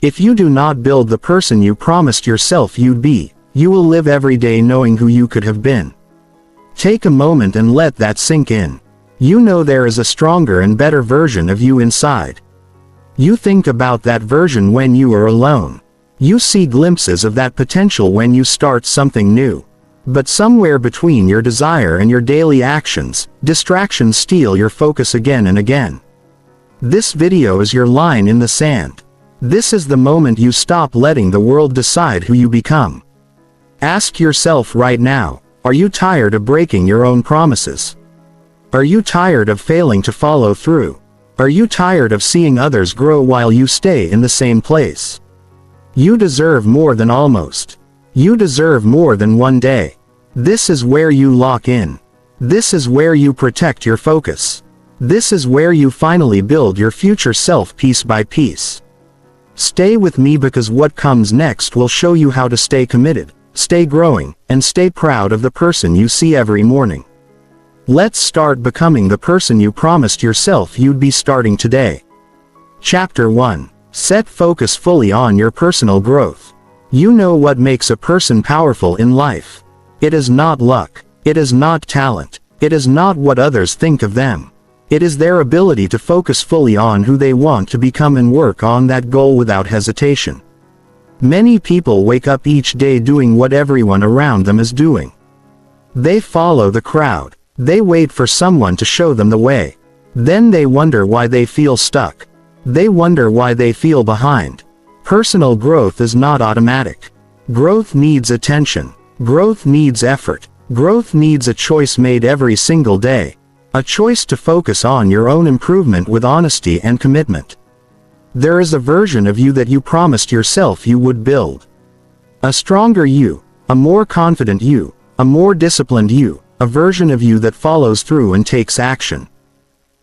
If you do not build the person you promised yourself you'd be, you will live every day knowing who you could have been. Take a moment and let that sink in. You know there is a stronger and better version of you inside. You think about that version when you are alone. You see glimpses of that potential when you start something new. But somewhere between your desire and your daily actions, distractions steal your focus again and again. This video is your line in the sand. This is the moment you stop letting the world decide who you become. Ask yourself right now, are you tired of breaking your own promises? Are you tired of failing to follow through? Are you tired of seeing others grow while you stay in the same place? You deserve more than almost. You deserve more than one day. This is where you lock in. This is where you protect your focus. This is where you finally build your future self piece by piece. Stay with me because what comes next will show you how to stay committed, stay growing, and stay proud of the person you see every morning. Let's start becoming the person you promised yourself you'd be starting today. Chapter 1. Set focus fully on your personal growth. You know what makes a person powerful in life. It is not luck. It is not talent. It is not what others think of them. It is their ability to focus fully on who they want to become and work on that goal without hesitation. Many people wake up each day doing what everyone around them is doing. They follow the crowd. They wait for someone to show them the way. Then they wonder why they feel stuck. They wonder why they feel behind. Personal growth is not automatic. Growth needs attention. Growth needs effort. Growth needs a choice made every single day. A choice to focus on your own improvement with honesty and commitment. There is a version of you that you promised yourself you would build. A stronger you, a more confident you, a more disciplined you, a version of you that follows through and takes action.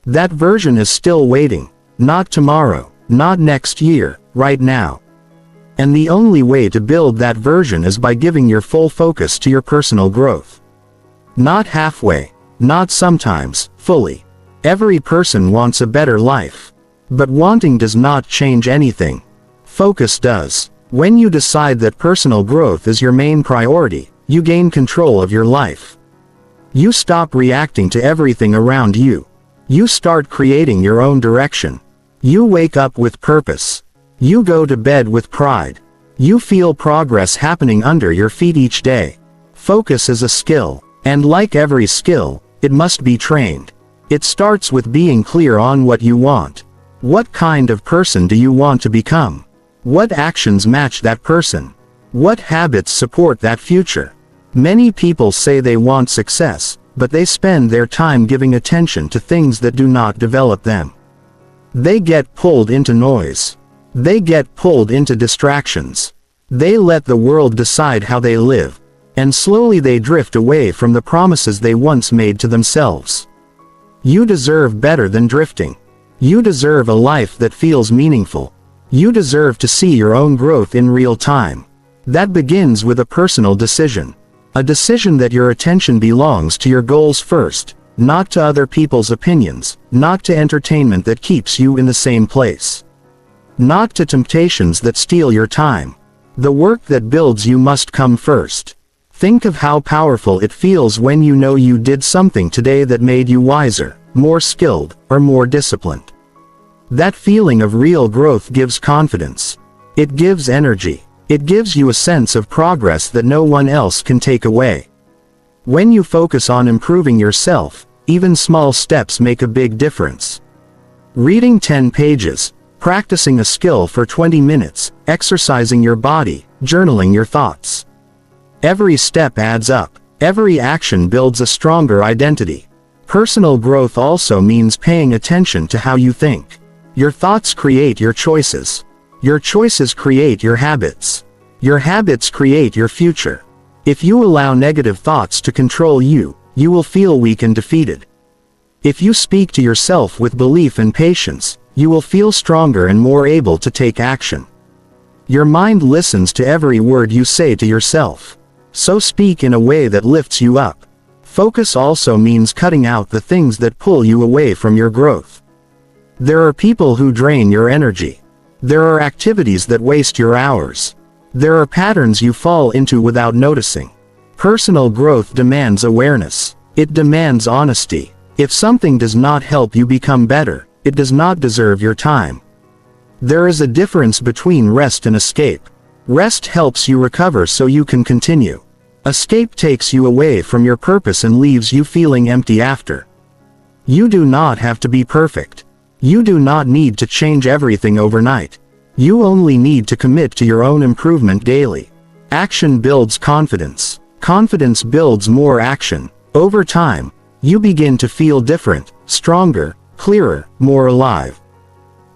That version is still waiting, not tomorrow, not next year, right now. And the only way to build that version is by giving your full focus to your personal growth. Not halfway, not sometimes, fully. Every person wants a better life. But wanting does not change anything. Focus does. When you decide that personal growth is your main priority, you gain control of your life. You stop reacting to everything around you. You start creating your own direction. You wake up with purpose. You go to bed with pride. You feel progress happening under your feet each day. Focus is a skill, and like every skill, it must be trained. It starts with being clear on what you want. What kind of person do you want to become? What actions match that person? What habits support that future? Many people say they want success, but they spend their time giving attention to things that do not develop them. They get pulled into noise. They get pulled into distractions. They let the world decide how they live, and slowly they drift away from the promises they once made to themselves. You deserve better than drifting. You deserve a life that feels meaningful. You deserve to see your own growth in real time. That begins with a personal decision. A decision that your attention belongs to your goals first, not to other people's opinions, not to entertainment that keeps you in the same place. Not to temptations that steal your time. The work that builds you must come first. Think of how powerful it feels when you know you did something today that made you wiser, more skilled, or more disciplined. That feeling of real growth gives confidence. It gives energy. It gives you a sense of progress that no one else can take away. When you focus on improving yourself, even small steps make a big difference. Reading 10 pages, practicing a skill for 20 minutes, exercising your body, journaling your thoughts. Every step adds up. Every action builds a stronger identity. Personal growth also means paying attention to how you think. Your thoughts create your choices. Your choices create your habits. Your habits create your future. If you allow negative thoughts to control you, you will feel weak and defeated. If you speak to yourself with belief and patience, you will feel stronger and more able to take action. Your mind listens to every word you say to yourself. So speak in a way that lifts you up. Focus also means cutting out the things that pull you away from your growth. There are people who drain your energy. There are activities that waste your hours. There are patterns you fall into without noticing. Personal growth demands awareness. It demands honesty. If something does not help you become better, it does not deserve your time. There is a difference between rest and escape. Rest helps you recover so you can continue. Escape takes you away from your purpose and leaves you feeling empty after. You do not have to be perfect. You do not need to change everything overnight. You only need to commit to your own improvement daily. Action builds confidence. Confidence builds more action. Over time, you begin to feel different, stronger, clearer, more alive.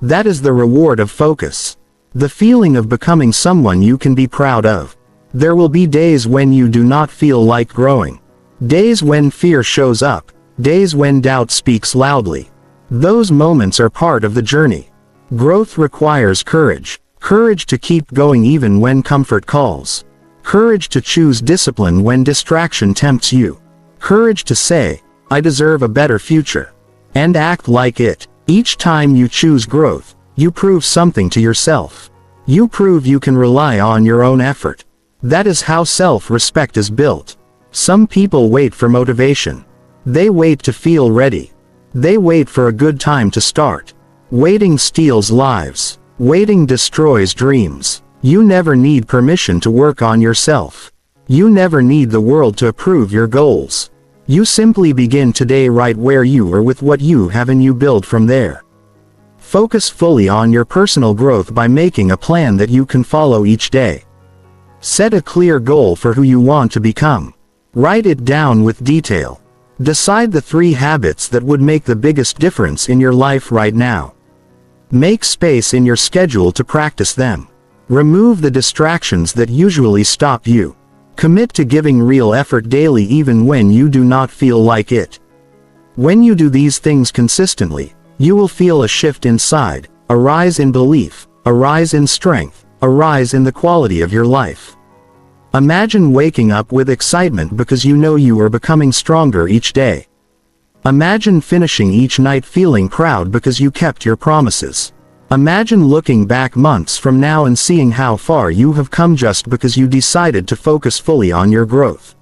That is the reward of focus. The feeling of becoming someone you can be proud of. There will be days when you do not feel like growing. Days when fear shows up. Days when doubt speaks loudly. Those moments are part of the journey. Growth requires courage. Courage to keep going even when comfort calls. Courage to choose discipline when distraction tempts you. Courage to say, "I deserve a better future," and act like it. Each time you choose growth, you prove something to yourself. You prove you can rely on your own effort. That is how self-respect is built. Some people wait for motivation. They wait to feel ready. They wait for a good time to start. Waiting steals lives. Waiting destroys dreams. You never need permission to work on yourself. You never need the world to approve your goals. You simply begin today right where you are with what you have and you build from there. Focus fully on your personal growth by making a plan that you can follow each day. Set a clear goal for who you want to become. Write it down with detail. Decide the 3 habits that would make the biggest difference in your life right now. Make space in your schedule to practice them. Remove the distractions that usually stop you. Commit to giving real effort daily even when you do not feel like it. When you do these things consistently, you will feel a shift inside, a rise in belief, a rise in strength, a rise in the quality of your life. Imagine waking up with excitement because you know you are becoming stronger each day. Imagine finishing each night feeling proud because you kept your promises. Imagine looking back months from now and seeing how far you have come just because you decided to focus fully on your growth.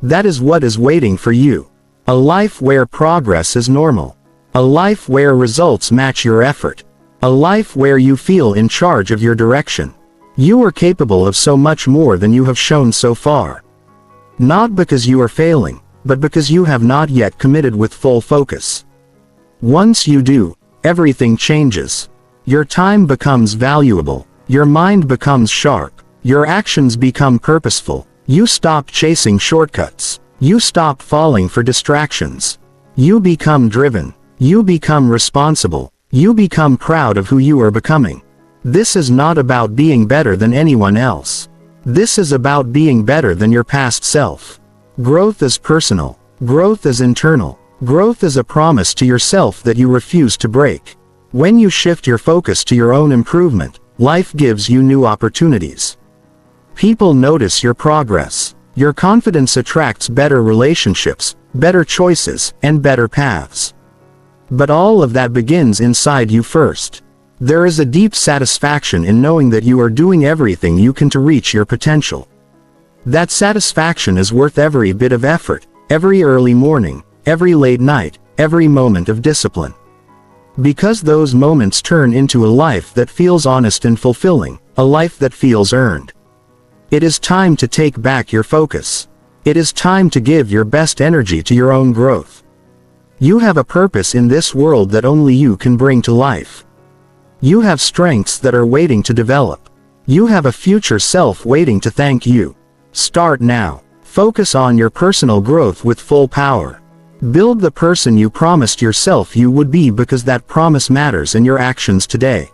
That is what is waiting for you. A life where progress is normal. A life where results match your effort. A life where you feel in charge of your direction. You are capable of so much more than you have shown so far. Not because you are failing, but because you have not yet committed with full focus. Once you do, everything changes. Your time becomes valuable. Your mind becomes sharp. Your actions become purposeful. You stop chasing shortcuts. You stop falling for distractions. You become driven. You become responsible. You become proud of who you are becoming. This is not about being better than anyone else. This is about being better than your past self. Growth is personal. Growth is internal. Growth is a promise to yourself that you refuse to break. When you shift your focus to your own improvement, life gives you new opportunities. People notice your progress. Your confidence attracts better relationships, better choices, and better paths. But all of that begins inside you first. There is a deep satisfaction in knowing that you are doing everything you can to reach your potential. That satisfaction is worth every bit of effort, every early morning, every late night, every moment of discipline. Because those moments turn into a life that feels honest and fulfilling, a life that feels earned. It is time to take back your focus. It is time to give your best energy to your own growth. You have a purpose in this world that only you can bring to life. You have strengths that are waiting to develop. You have a future self waiting to thank you. Start now. Focus on your personal growth with full power. Build the person you promised yourself you would be because that promise matters in your actions today.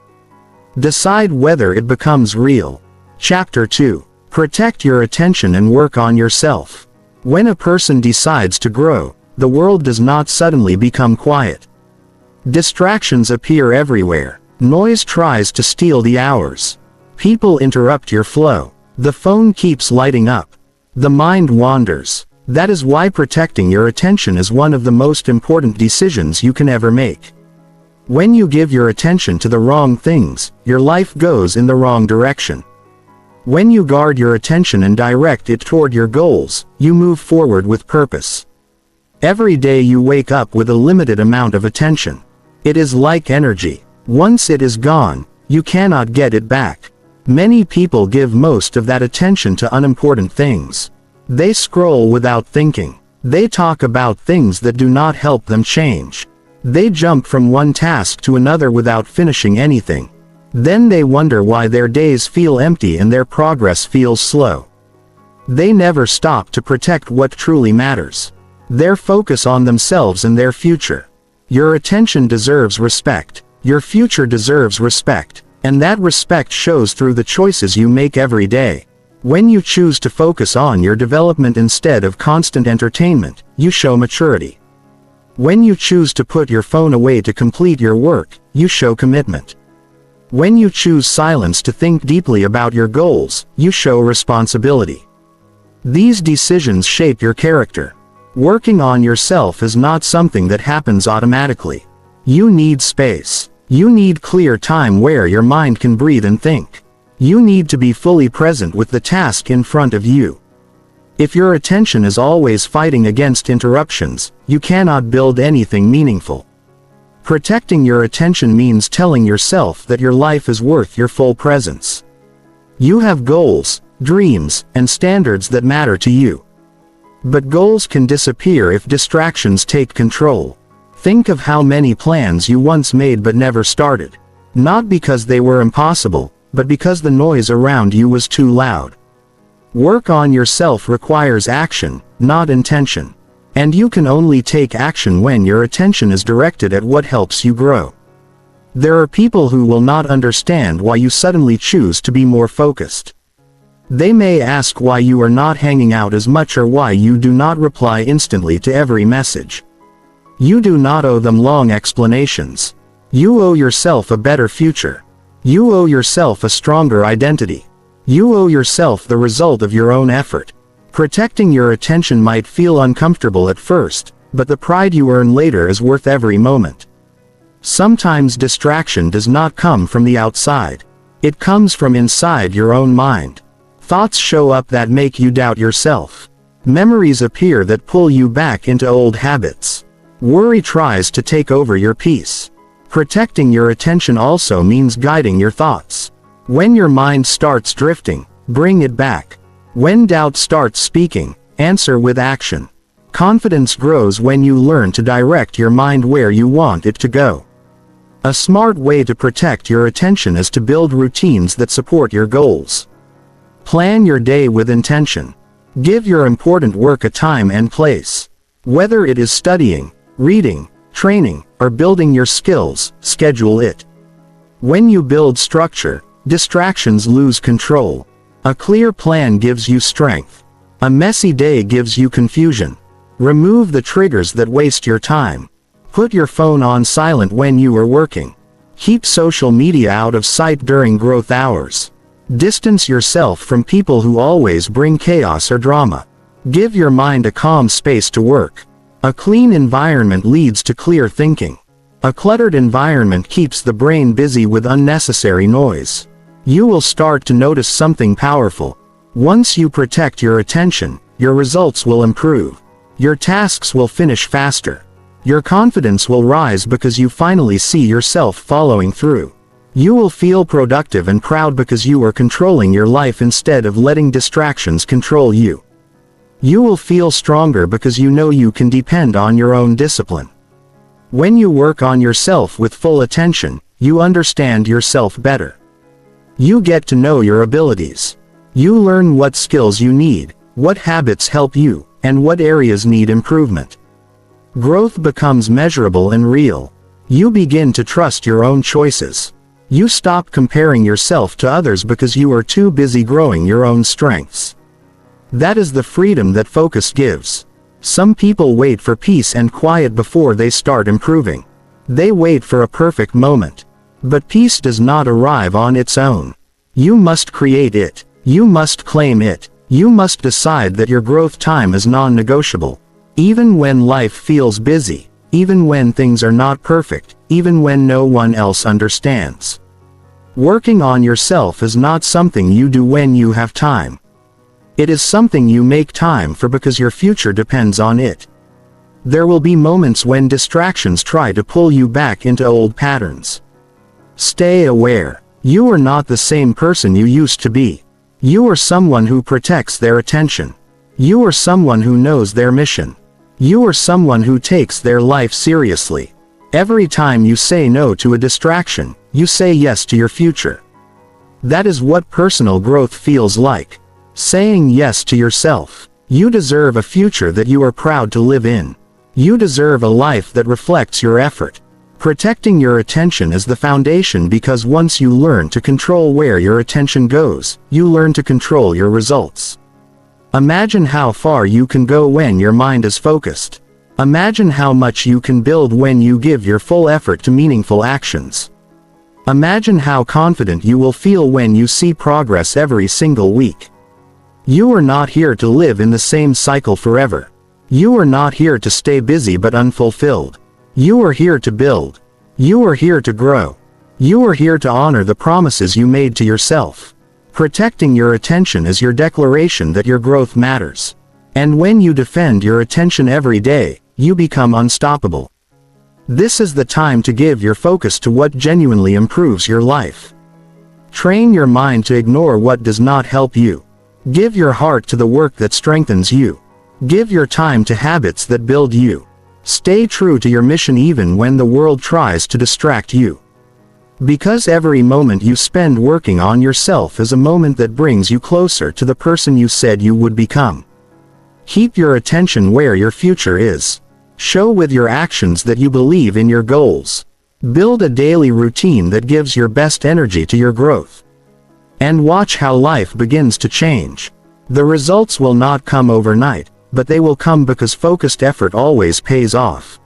Decide whether it becomes real. Chapter 2. Protect your attention and work on yourself. When a person decides to grow, the world does not suddenly become quiet. Distractions appear everywhere. Noise tries to steal the hours. People interrupt your flow. The phone keeps lighting up. The mind wanders. That is why protecting your attention is one of the most important decisions you can ever make. When you give your attention to the wrong things, your life goes in the wrong direction. When you guard your attention and direct it toward your goals, you move forward with purpose. Every day you wake up with a limited amount of attention. It is like energy. Once it is gone, you cannot get it back. Many people give most of that attention to unimportant things. They scroll without thinking. They talk about things that do not help them change. They jump from one task to another without finishing anything. Then they wonder why their days feel empty and their progress feels slow. They never stop to protect what truly matters. Their focus on themselves and their future. Your attention deserves respect. Your future deserves respect. And that respect shows through the choices you make every day. When you choose to focus on your development instead of constant entertainment, you show maturity. When you choose to put your phone away to complete your work, you show commitment. When you choose silence to think deeply about your goals, you show responsibility. These decisions shape your character. Working on yourself is not something that happens automatically. You need space. You need clear time where your mind can breathe and think. You need to be fully present with the task in front of you. If your attention is always fighting against interruptions, you cannot build anything meaningful. Protecting your attention means telling yourself that your life is worth your full presence. You have goals, dreams, and standards that matter to you. But goals can disappear if distractions take control. Think of how many plans you once made but never started. Not because they were impossible, but because the noise around you was too loud. Work on yourself requires action, not intention. And you can only take action when your attention is directed at what helps you grow. There are people who will not understand why you suddenly choose to be more focused. They may ask why you are not hanging out as much or why you do not reply instantly to every message. You do not owe them long explanations. You owe yourself a better future. You owe yourself a stronger identity. You owe yourself the result of your own effort. Protecting your attention might feel uncomfortable at first, but the pride you earn later is worth every moment. Sometimes distraction does not come from the outside. It comes from inside your own mind. Thoughts show up that make you doubt yourself. Memories appear that pull you back into old habits. Worry tries to take over your peace. Protecting your attention also means guiding your thoughts. When your mind starts drifting, bring it back. When doubt starts speaking, answer with action. Confidence grows when you learn to direct your mind where you want it to go. A smart way to protect your attention is to build routines that support your goals. Plan your day with intention. Give your important work a time and place. Whether it is studying, reading, training, or building your skills, schedule it. When you build structure, distractions lose control. A clear plan gives you strength. A messy day gives you confusion. Remove the triggers that waste your time. Put your phone on silent when you are working. Keep social media out of sight during growth hours. Distance yourself from people who always bring chaos or drama. Give your mind a calm space to work. A clean environment leads to clear thinking. A cluttered environment keeps the brain busy with unnecessary noise. You will start to notice something powerful. Once you protect your attention, your results will improve. Your tasks will finish faster. Your confidence will rise because you finally see yourself following through. You will feel productive and proud because you are controlling your life instead of letting distractions control you. You will feel stronger because you know you can depend on your own discipline. When you work on yourself with full attention, you understand yourself better. You get to know your abilities. You learn what skills you need, what habits help you, and what areas need improvement. Growth becomes measurable and real. You begin to trust your own choices. You stop comparing yourself to others because you are too busy growing your own strengths. That is the freedom that focus gives. Some people wait for peace and quiet before they start improving. They wait for a perfect moment. But peace does not arrive on its own. You must create it. You must claim it. You must decide that your growth time is non-negotiable. Even when life feels busy, even when things are not perfect, even when no one else understands. Working on yourself is not something you do when you have time. It is something you make time for because your future depends on it. There will be moments when distractions try to pull you back into old patterns. Stay aware. You are not the same person you used to be. You are someone who protects their attention. You are someone who knows their mission. You are someone who takes their life seriously. Every time you say no to a distraction, you say yes to your future. That is what personal growth feels like. Saying yes to yourself. You deserve a future that you are proud to live in. You deserve a life that reflects your effort. Protecting your attention is the foundation because once you learn to control where your attention goes, you learn to control your results. Imagine how far you can go when your mind is focused. Imagine how much you can build when you give your full effort to meaningful actions. Imagine how confident you will feel when you see progress every single week. You are not here to live in the same cycle forever. You are not here to stay busy but unfulfilled. You are here to build. You are here to grow. You are here to honor the promises you made to yourself. Protecting your attention is your declaration that your growth matters. And when you defend your attention every day, you become unstoppable. This is the time to give your focus to what genuinely improves your life. Train your mind to ignore what does not help you. Give your heart to the work that strengthens you. Give your time to habits that build you. Stay true to your mission even when the world tries to distract you. Because every moment you spend working on yourself is a moment that brings you closer to the person you said you would become. Keep your attention where your future is. Show with your actions that you believe in your goals. Build a daily routine that gives your best energy to your growth. And watch how life begins to change. The results will not come overnight, but they will come because focused effort always pays off.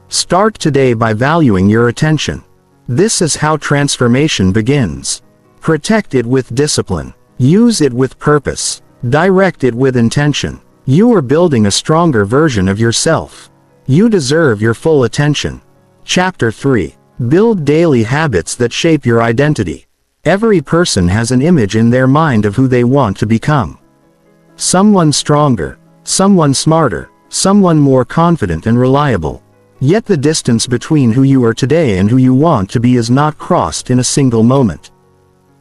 Start today by valuing your attention. This is how transformation begins. Protect it with discipline. Use it with purpose. Direct it with intention. You are building a stronger version of yourself. You deserve your full attention. Chapter 3. Build daily habits that shape your identity. Every person has an image in their mind of who they want to become. Someone stronger. Someone smarter, someone more confident and reliable. Yet the distance between who you are today and who you want to be is not crossed in a single moment.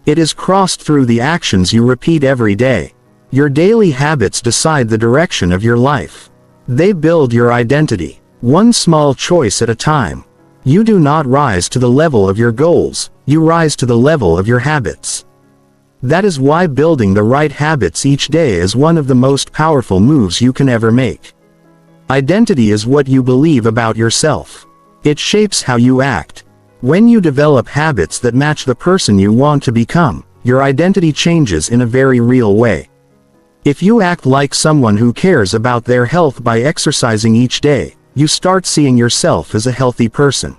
It is crossed through the actions you repeat every day. Your daily habits decide the direction of your life. They build your identity, one small choice at a time. You do not rise to the level of your goals, you rise to the level of your habits. That is why building the right habits each day is one of the most powerful moves you can ever make. Identity is what you believe about yourself. It shapes how you act. When you develop habits that match the person you want to become, your identity changes in a very real way. If you act like someone who cares about their health by exercising each day, you start seeing yourself as a healthy person.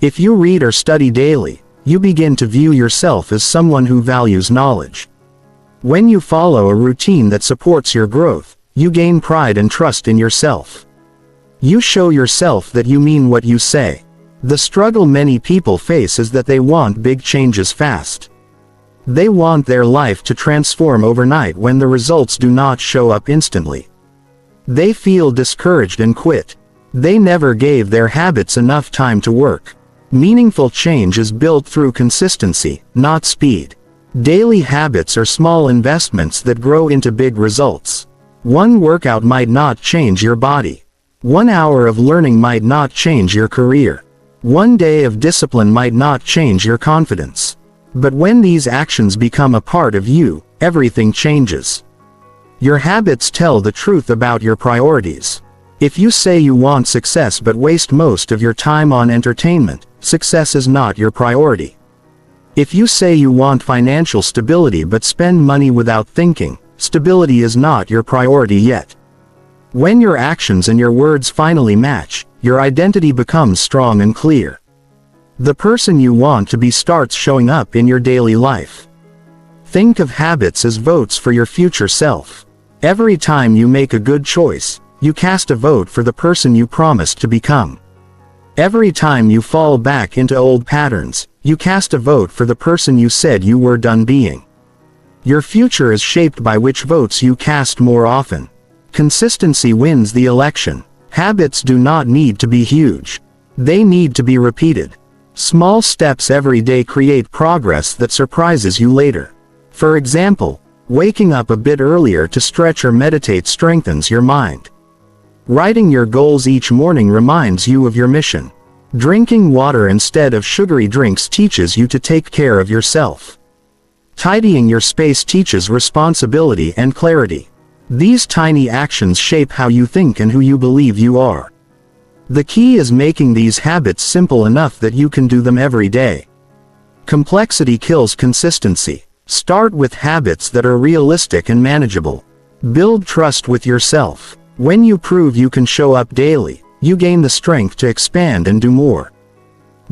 If you read or study daily, you begin to view yourself as someone who values knowledge. When you follow a routine that supports your growth, you gain pride and trust in yourself. You show yourself that you mean what you say. The struggle many people face is that they want big changes fast. They want their life to transform overnight when the results do not show up instantly. They feel discouraged and quit. They never gave their habits enough time to work. Meaningful change is built through consistency, not speed. Daily habits are small investments that grow into big results. One workout might not change your body. 1 hour of learning might not change your career. 1 day of discipline might not change your confidence. But when these actions become a part of you, everything changes. Your habits tell the truth about your priorities. If you say you want success but waste most of your time on entertainment, success is not your priority. If you say you want financial stability but spend money without thinking, stability is not your priority yet. When your actions and your words finally match, your identity becomes strong and clear. The person you want to be starts showing up in your daily life. Think of habits as votes for your future self. Every time you make a good choice, you cast a vote for the person you promised to become. Every time you fall back into old patterns, you cast a vote for the person you said you were done being. Your future is shaped by which votes you cast more often. Consistency wins the election. Habits do not need to be huge. They need to be repeated. Small steps every day create progress that surprises you later. For example, waking up a bit earlier to stretch or meditate strengthens your mind. Writing your goals each morning reminds you of your mission. Drinking water instead of sugary drinks teaches you to take care of yourself. Tidying your space teaches responsibility and clarity. These tiny actions shape how you think and who you believe you are. The key is making these habits simple enough that you can do them every day. Complexity kills consistency. Start with habits that are realistic and manageable. Build trust with yourself. When you prove you can show up daily, you gain the strength to expand and do more.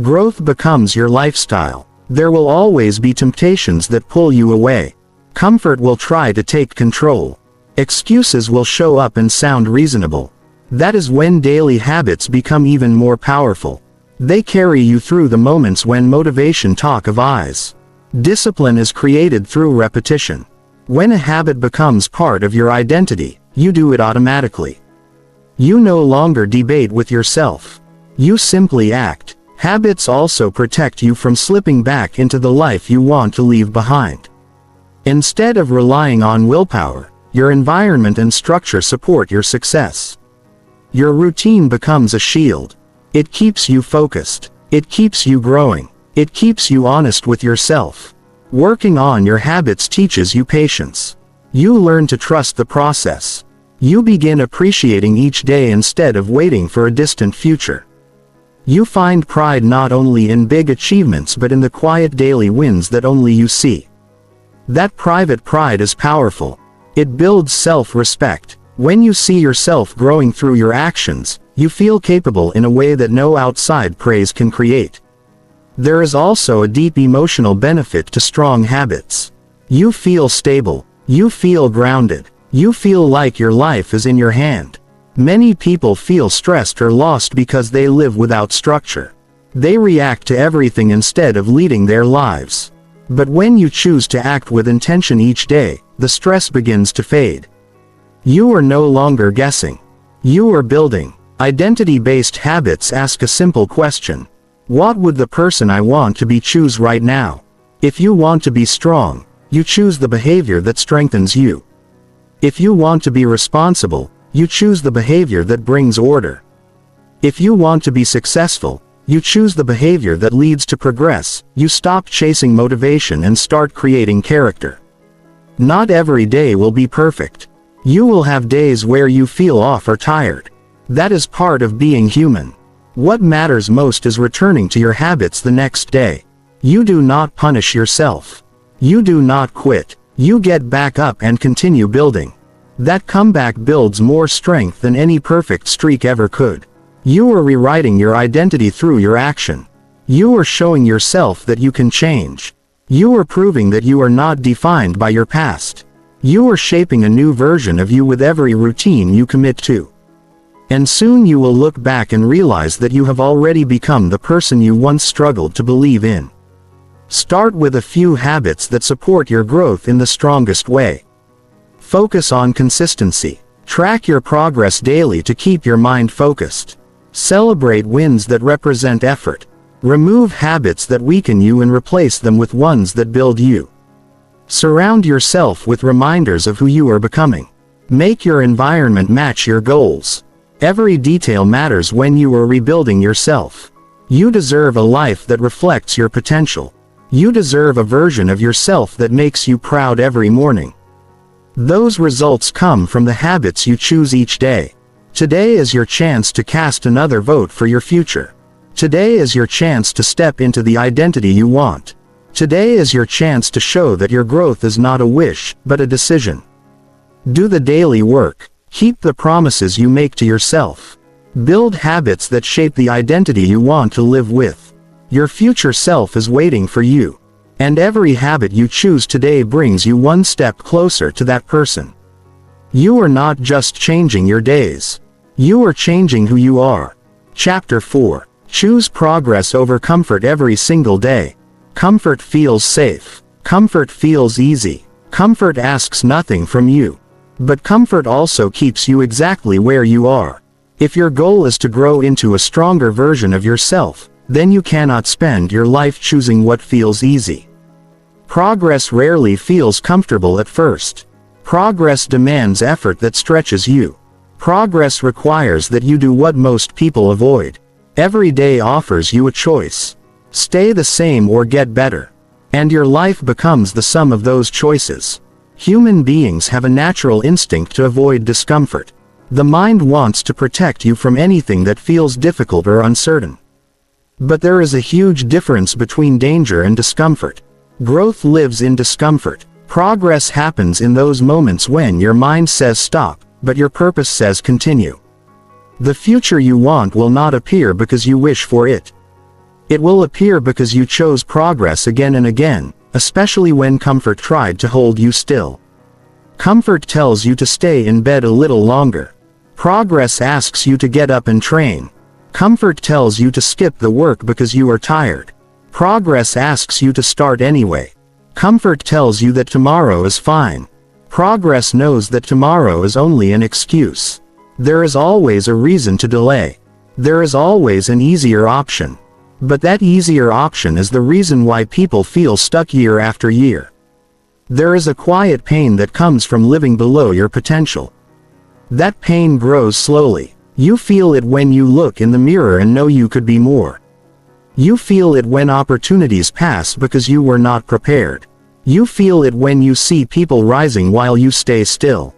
Growth becomes your lifestyle. There will always be temptations that pull you away. Comfort will try to take control. Excuses will show up and sound reasonable. That is when daily habits become even more powerful. They carry you through the moments when motivation talks of eyes. Discipline is created through repetition. When a habit becomes part of your identity, you do it automatically. You no longer debate with yourself. You simply act. Habits also protect you from slipping back into the life you want to leave behind. Instead of relying on willpower, your environment and structure support your success. Your routine becomes a shield. It keeps you focused. It keeps you growing. It keeps you honest with yourself. Working on your habits teaches you patience. You learn to trust the process. You begin appreciating each day instead of waiting for a distant future. You find pride not only in big achievements but in the quiet daily wins that only you see. That private pride is powerful. It builds self-respect. When you see yourself growing through your actions, you feel capable in a way that no outside praise can create. There is also a deep emotional benefit to strong habits. You feel stable. You feel grounded. You feel like your life is in your hand. Many people feel stressed or lost because they live without structure. They react to everything instead of leading their lives. But when you choose to act with intention each day, the stress begins to fade. You are no longer guessing. You are building. Identity-based habits ask a simple question. What would the person I want to be choose right now? If you want to be strong, you choose the behavior that strengthens you. If you want to be responsible, you choose the behavior that brings order. If you want to be successful, you choose the behavior that leads to progress. You stop chasing motivation and start creating character. Not every day will be perfect. You will have days where you feel off or tired. That is part of being human. What matters most is returning to your habits the next day. You do not punish yourself. You do not quit. You get back up and continue building. That comeback builds more strength than any perfect streak ever could. You are rewriting your identity through your action. You are showing yourself that you can change. You are proving that you are not defined by your past. You are shaping a new version of you with every routine you commit to. And soon you will look back and realize that you have already become the person you once struggled to believe in. Start with a few habits that support your growth in the strongest way. Focus on consistency. Track your progress daily to keep your mind focused. Celebrate wins that represent effort. Remove habits that weaken you and replace them with ones that build you. Surround yourself with reminders of who you are becoming. Make your environment match your goals. Every detail matters when you are rebuilding yourself. You deserve a life that reflects your potential. You deserve a version of yourself that makes you proud every morning. Those results come from the habits you choose each day. Today is your chance to cast another vote for your future. Today is your chance to step into the identity you want. Today is your chance to show that your growth is not a wish, but a decision. Do the daily work. Keep the promises you make to yourself. Build habits that shape the identity you want to live with. Your future self is waiting for you. And every habit you choose today brings you one step closer to that person. You are not just changing your days. You are changing who you are. Chapter 4. Choose progress over comfort every single day. Comfort feels safe. Comfort feels easy. Comfort asks nothing from you. But comfort also keeps you exactly where you are. If your goal is to grow into a stronger version of yourself, then you cannot spend your life choosing what feels easy. Progress rarely feels comfortable at first. Progress demands effort that stretches you. Progress requires that you do what most people avoid. Every day offers you a choice. Stay the same or get better. And your life becomes the sum of those choices. Human beings have a natural instinct to avoid discomfort. The mind wants to protect you from anything that feels difficult or uncertain. But there is a huge difference between danger and discomfort. Growth lives in discomfort. Progress happens in those moments when your mind says stop, but your purpose says continue. The future you want will not appear because you wish for it. It will appear because you chose progress again and again, especially when comfort tried to hold you still. Comfort tells you to stay in bed a little longer. Progress asks you to get up and train. Comfort tells you to skip the work because you are tired. Progress asks you to start anyway. Comfort tells you that tomorrow is fine. Progress knows that tomorrow is only an excuse. There is always a reason to delay. There is always an easier option. But that easier option is the reason why people feel stuck year after year. There is a quiet pain that comes from living below your potential. That pain grows slowly. You feel it when you look in the mirror and know you could be more. You feel it when opportunities pass because you were not prepared. You feel it when you see people rising while you stay still.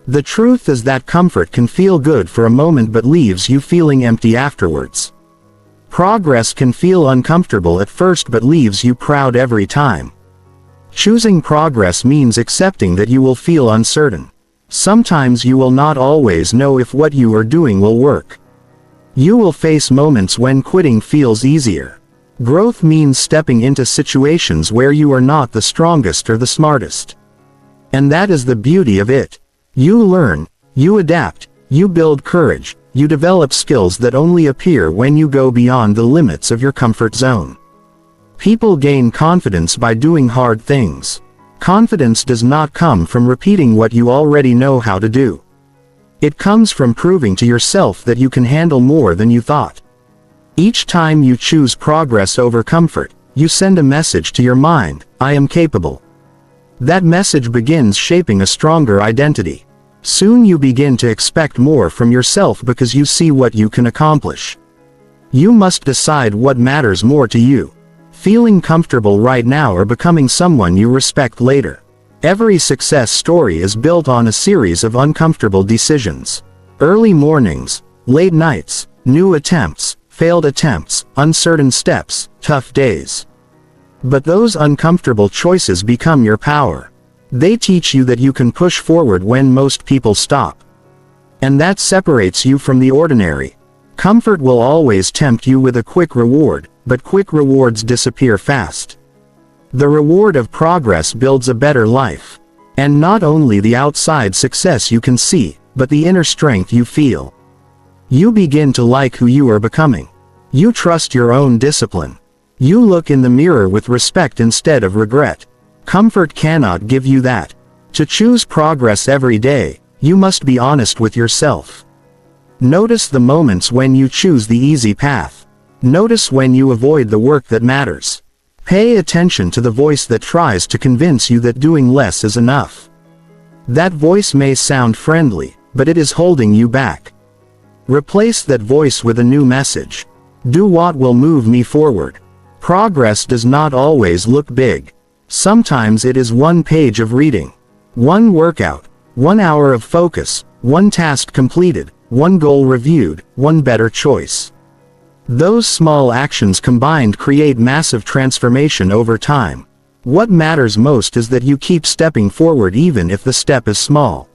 The truth is that comfort can feel good for a moment but leaves you feeling empty afterwards. Progress can feel uncomfortable at first but leaves you proud every time. Choosing progress means accepting that you will feel uncertain. Sometimes you will not always know if what you are doing will work. You will face moments when quitting feels easier. Growth means stepping into situations where you are not the strongest or the smartest. And that is the beauty of it. You learn, you adapt, you build courage, you develop skills that only appear when you go beyond the limits of your comfort zone. People gain confidence by doing hard things. Confidence does not come from repeating what you already know how to do. It comes from proving to yourself that you can handle more than you thought. Each time you choose progress over comfort, you send a message to your mind, I am capable. That message begins shaping a stronger identity. Soon you begin to expect more from yourself because you see what you can accomplish. You must decide what matters more to you. Feeling comfortable right now or becoming someone you respect later. Every success story is built on a series of uncomfortable decisions. Early mornings, late nights, new attempts, failed attempts, uncertain steps, tough days. But those uncomfortable choices become your power. They teach you that you can push forward when most people stop. And that separates you from the ordinary. Comfort will always tempt you with a quick reward, but quick rewards disappear fast. The reward of progress builds a better life. And not only the outside success you can see, but the inner strength you feel. You begin to like who you are becoming. You trust your own discipline. You look in the mirror with respect instead of regret. Comfort cannot give you that. To choose progress every day, you must be honest with yourself. Notice the moments when you choose the easy path. Notice when you avoid the work that matters. Pay attention to the voice that tries to convince you that doing less is enough. That voice may sound friendly, but it is holding you back. Replace that voice with a new message. Do what will move me forward. Progress does not always look big. Sometimes it is one page of reading, one workout, 1 hour of focus, one task completed, one goal reviewed, one better choice. Those small actions combined create massive transformation over time. What matters most is that you keep stepping forward even if the step is small.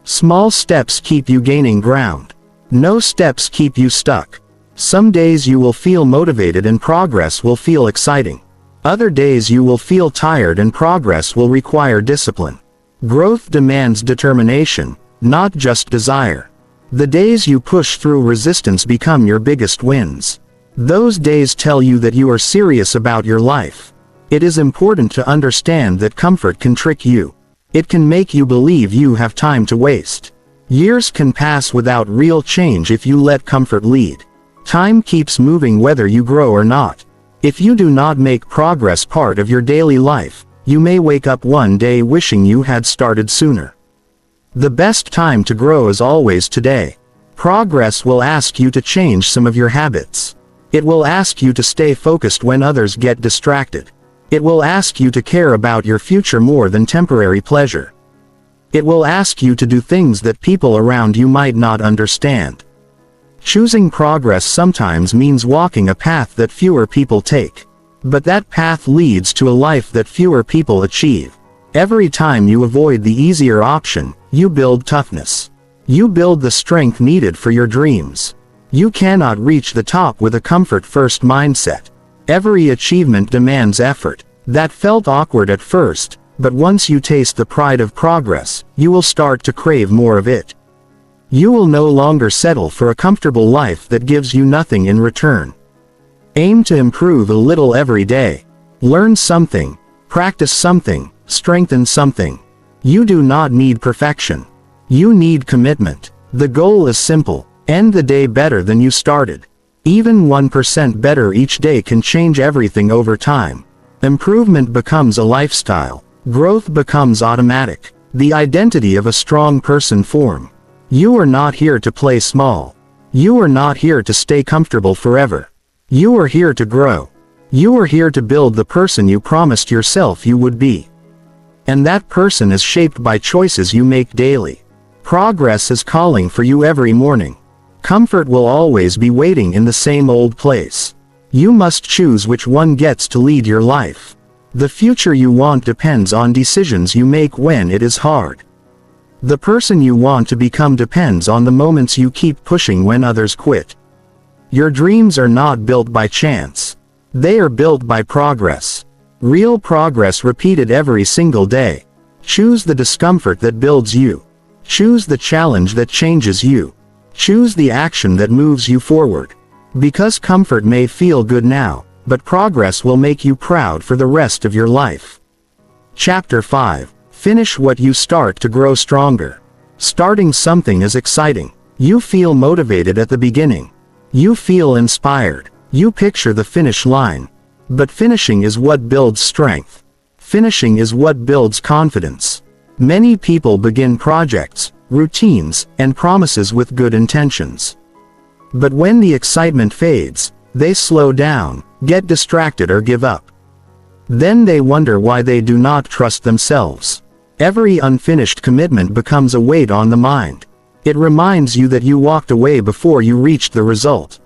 Small steps keep you gaining ground. No steps keep you stuck. Some days you will feel motivated and progress will feel exciting. Other days you will feel tired and progress will require discipline. Growth demands determination, not just desire. The days you push through resistance become your biggest wins. Those days tell you that you are serious about your life. It is important to understand that comfort can trick you. It can make you believe you have time to waste. Years can pass without real change if you let comfort lead. Time keeps moving whether you grow or not. If you do not make progress part of your daily life, you may wake up one day wishing you had started sooner. The best time to grow is always today. Progress will ask you to change some of your habits. It will ask you to stay focused when others get distracted. It will ask you to care about your future more than temporary pleasure. It will ask you to do things that people around you might not understand. Choosing progress sometimes means walking a path that fewer people take. But that path leads to a life that fewer people achieve. Every time you avoid the easier option, you build toughness. You build the strength needed for your dreams. You cannot reach the top with a comfort-first mindset. Every achievement demands effort. That felt awkward at first, but once you taste the pride of progress, you will start to crave more of it. You will no longer settle for a comfortable life that gives you nothing in return. Aim to improve a little every day. Learn something, practice something, strengthen something. You do not need perfection. You need commitment. The goal is simple: end the day better than you started. Even 1% better each day can change everything over time. Improvement becomes a lifestyle. Growth becomes automatic. The identity of a strong person form. You are not here to play small. You are not here to stay comfortable forever. You are here to grow. You are here to build the person you promised yourself you would be. And that person is shaped by choices you make daily. Progress is calling for you every morning. Comfort will always be waiting in the same old place. You must choose which one gets to lead your life. The future you want depends on decisions you make when it is hard. The person you want to become depends on the moments you keep pushing when others quit. Your dreams are not built by chance. They are built by progress. Real progress repeated every single day. Choose the discomfort that builds you. Choose the challenge that changes you. Choose the action that moves you forward. Because comfort may feel good now, but progress will make you proud for the rest of your life. Chapter 5. Finish what you start to grow stronger. Starting something is exciting. You feel motivated at the beginning. You feel inspired. You picture the finish line. But finishing is what builds strength. Finishing is what builds confidence. Many people begin projects, routines, and promises with good intentions. But when the excitement fades, they slow down, get distracted or give up. Then they wonder why they do not trust themselves. Every unfinished commitment becomes a weight on the mind. It reminds you that you walked away before you reached the result.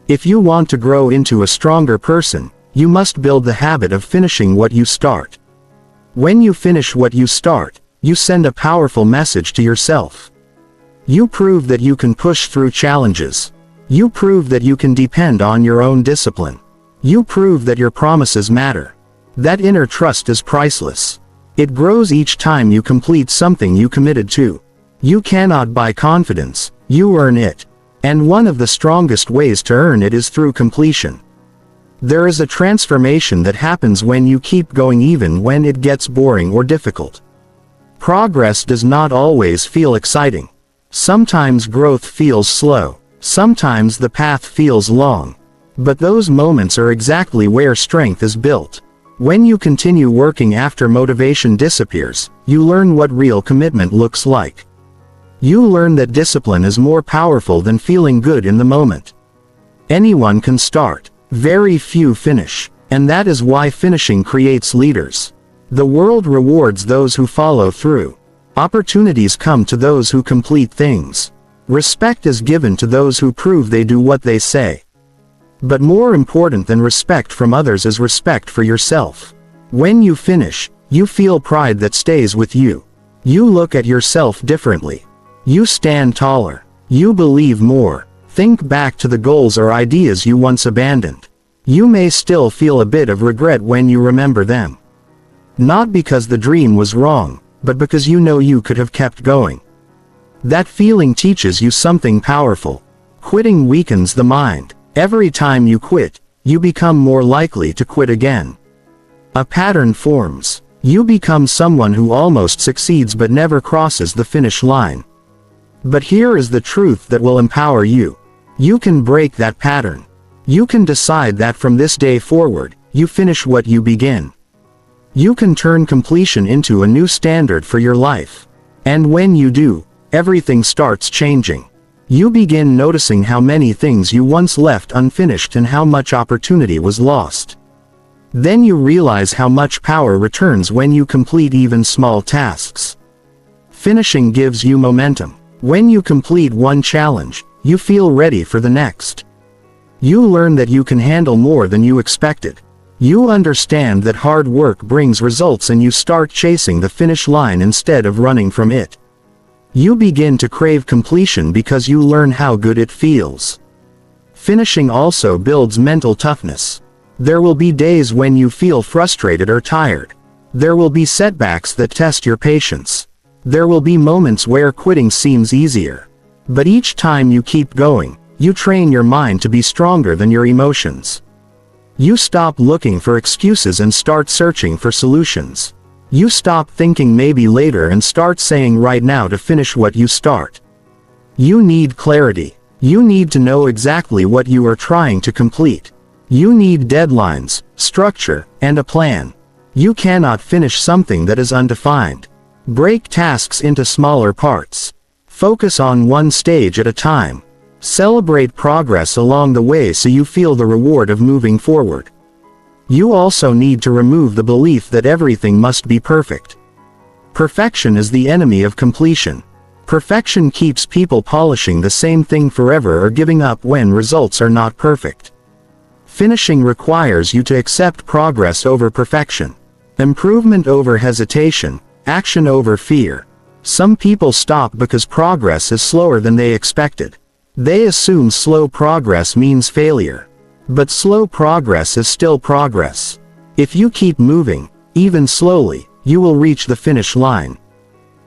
If you want to grow into a stronger person, you must build the habit of finishing what you start. When you finish what you start, you send a powerful message to yourself. You prove that you can push through challenges. You prove that you can depend on your own discipline. You prove that your promises matter. That inner trust is priceless. It grows each time you complete something you committed to. You cannot buy confidence, you earn it. And one of the strongest ways to earn it is through completion. There is a transformation that happens when you keep going even when it gets boring or difficult. Progress does not always feel exciting. Sometimes growth feels slow. Sometimes the path feels long. But those moments are exactly where strength is built. When you continue working after motivation disappears, you learn what real commitment looks like. You learn that discipline is more powerful than feeling good in the moment. Anyone can start. Very few finish. And that is why finishing creates leaders. The world rewards those who follow through. Opportunities come to those who complete things. Respect is given to those who prove they do what they say. But more important than respect from others is respect for yourself. When you finish, you feel pride that stays with you. You look at yourself differently. You stand taller. You believe more. Think back to the goals or ideas you once abandoned. You may still feel a bit of regret when you remember them. Not because the dream was wrong, but because you know you could have kept going. That feeling teaches you something powerful. Quitting weakens the mind. Every time you quit, you become more likely to quit again. A pattern forms. You become someone who almost succeeds but never crosses the finish line. But here is the truth that will empower you. You can break that pattern. You can decide that from this day forward, you finish what you begin. You can turn completion into a new standard for your life. And when you do, everything starts changing. You begin noticing how many things you once left unfinished and how much opportunity was lost. Then you realize how much power returns when you complete even small tasks. Finishing gives you momentum. When you complete one challenge, you feel ready for the next. You learn that you can handle more than you expected. You understand that hard work brings results and you start chasing the finish line instead of running from it. You begin to crave completion because you learn how good it feels. Finishing also builds mental toughness. There will be days when you feel frustrated or tired. There will be setbacks that test your patience. There will be moments where quitting seems easier. But each time you keep going, you train your mind to be stronger than your emotions. You stop looking for excuses and start searching for solutions. You stop thinking maybe later and start saying right now to finish what you start. You need clarity. You need to know exactly what you are trying to complete. You need deadlines, structure, and a plan. You cannot finish something that is undefined. Break tasks into smaller parts. Focus on one stage at a time. Celebrate progress along the way so you feel the reward of moving forward. You also need to remove the belief that everything must be perfect. Perfection is the enemy of completion. Perfection keeps people polishing the same thing forever or giving up when results are not perfect. Finishing requires you to accept progress over perfection, improvement over hesitation, action over fear. Some people stop because progress is slower than they expected. They assume slow progress means failure. But slow progress is still progress. If you keep moving, even slowly, you will reach the finish line.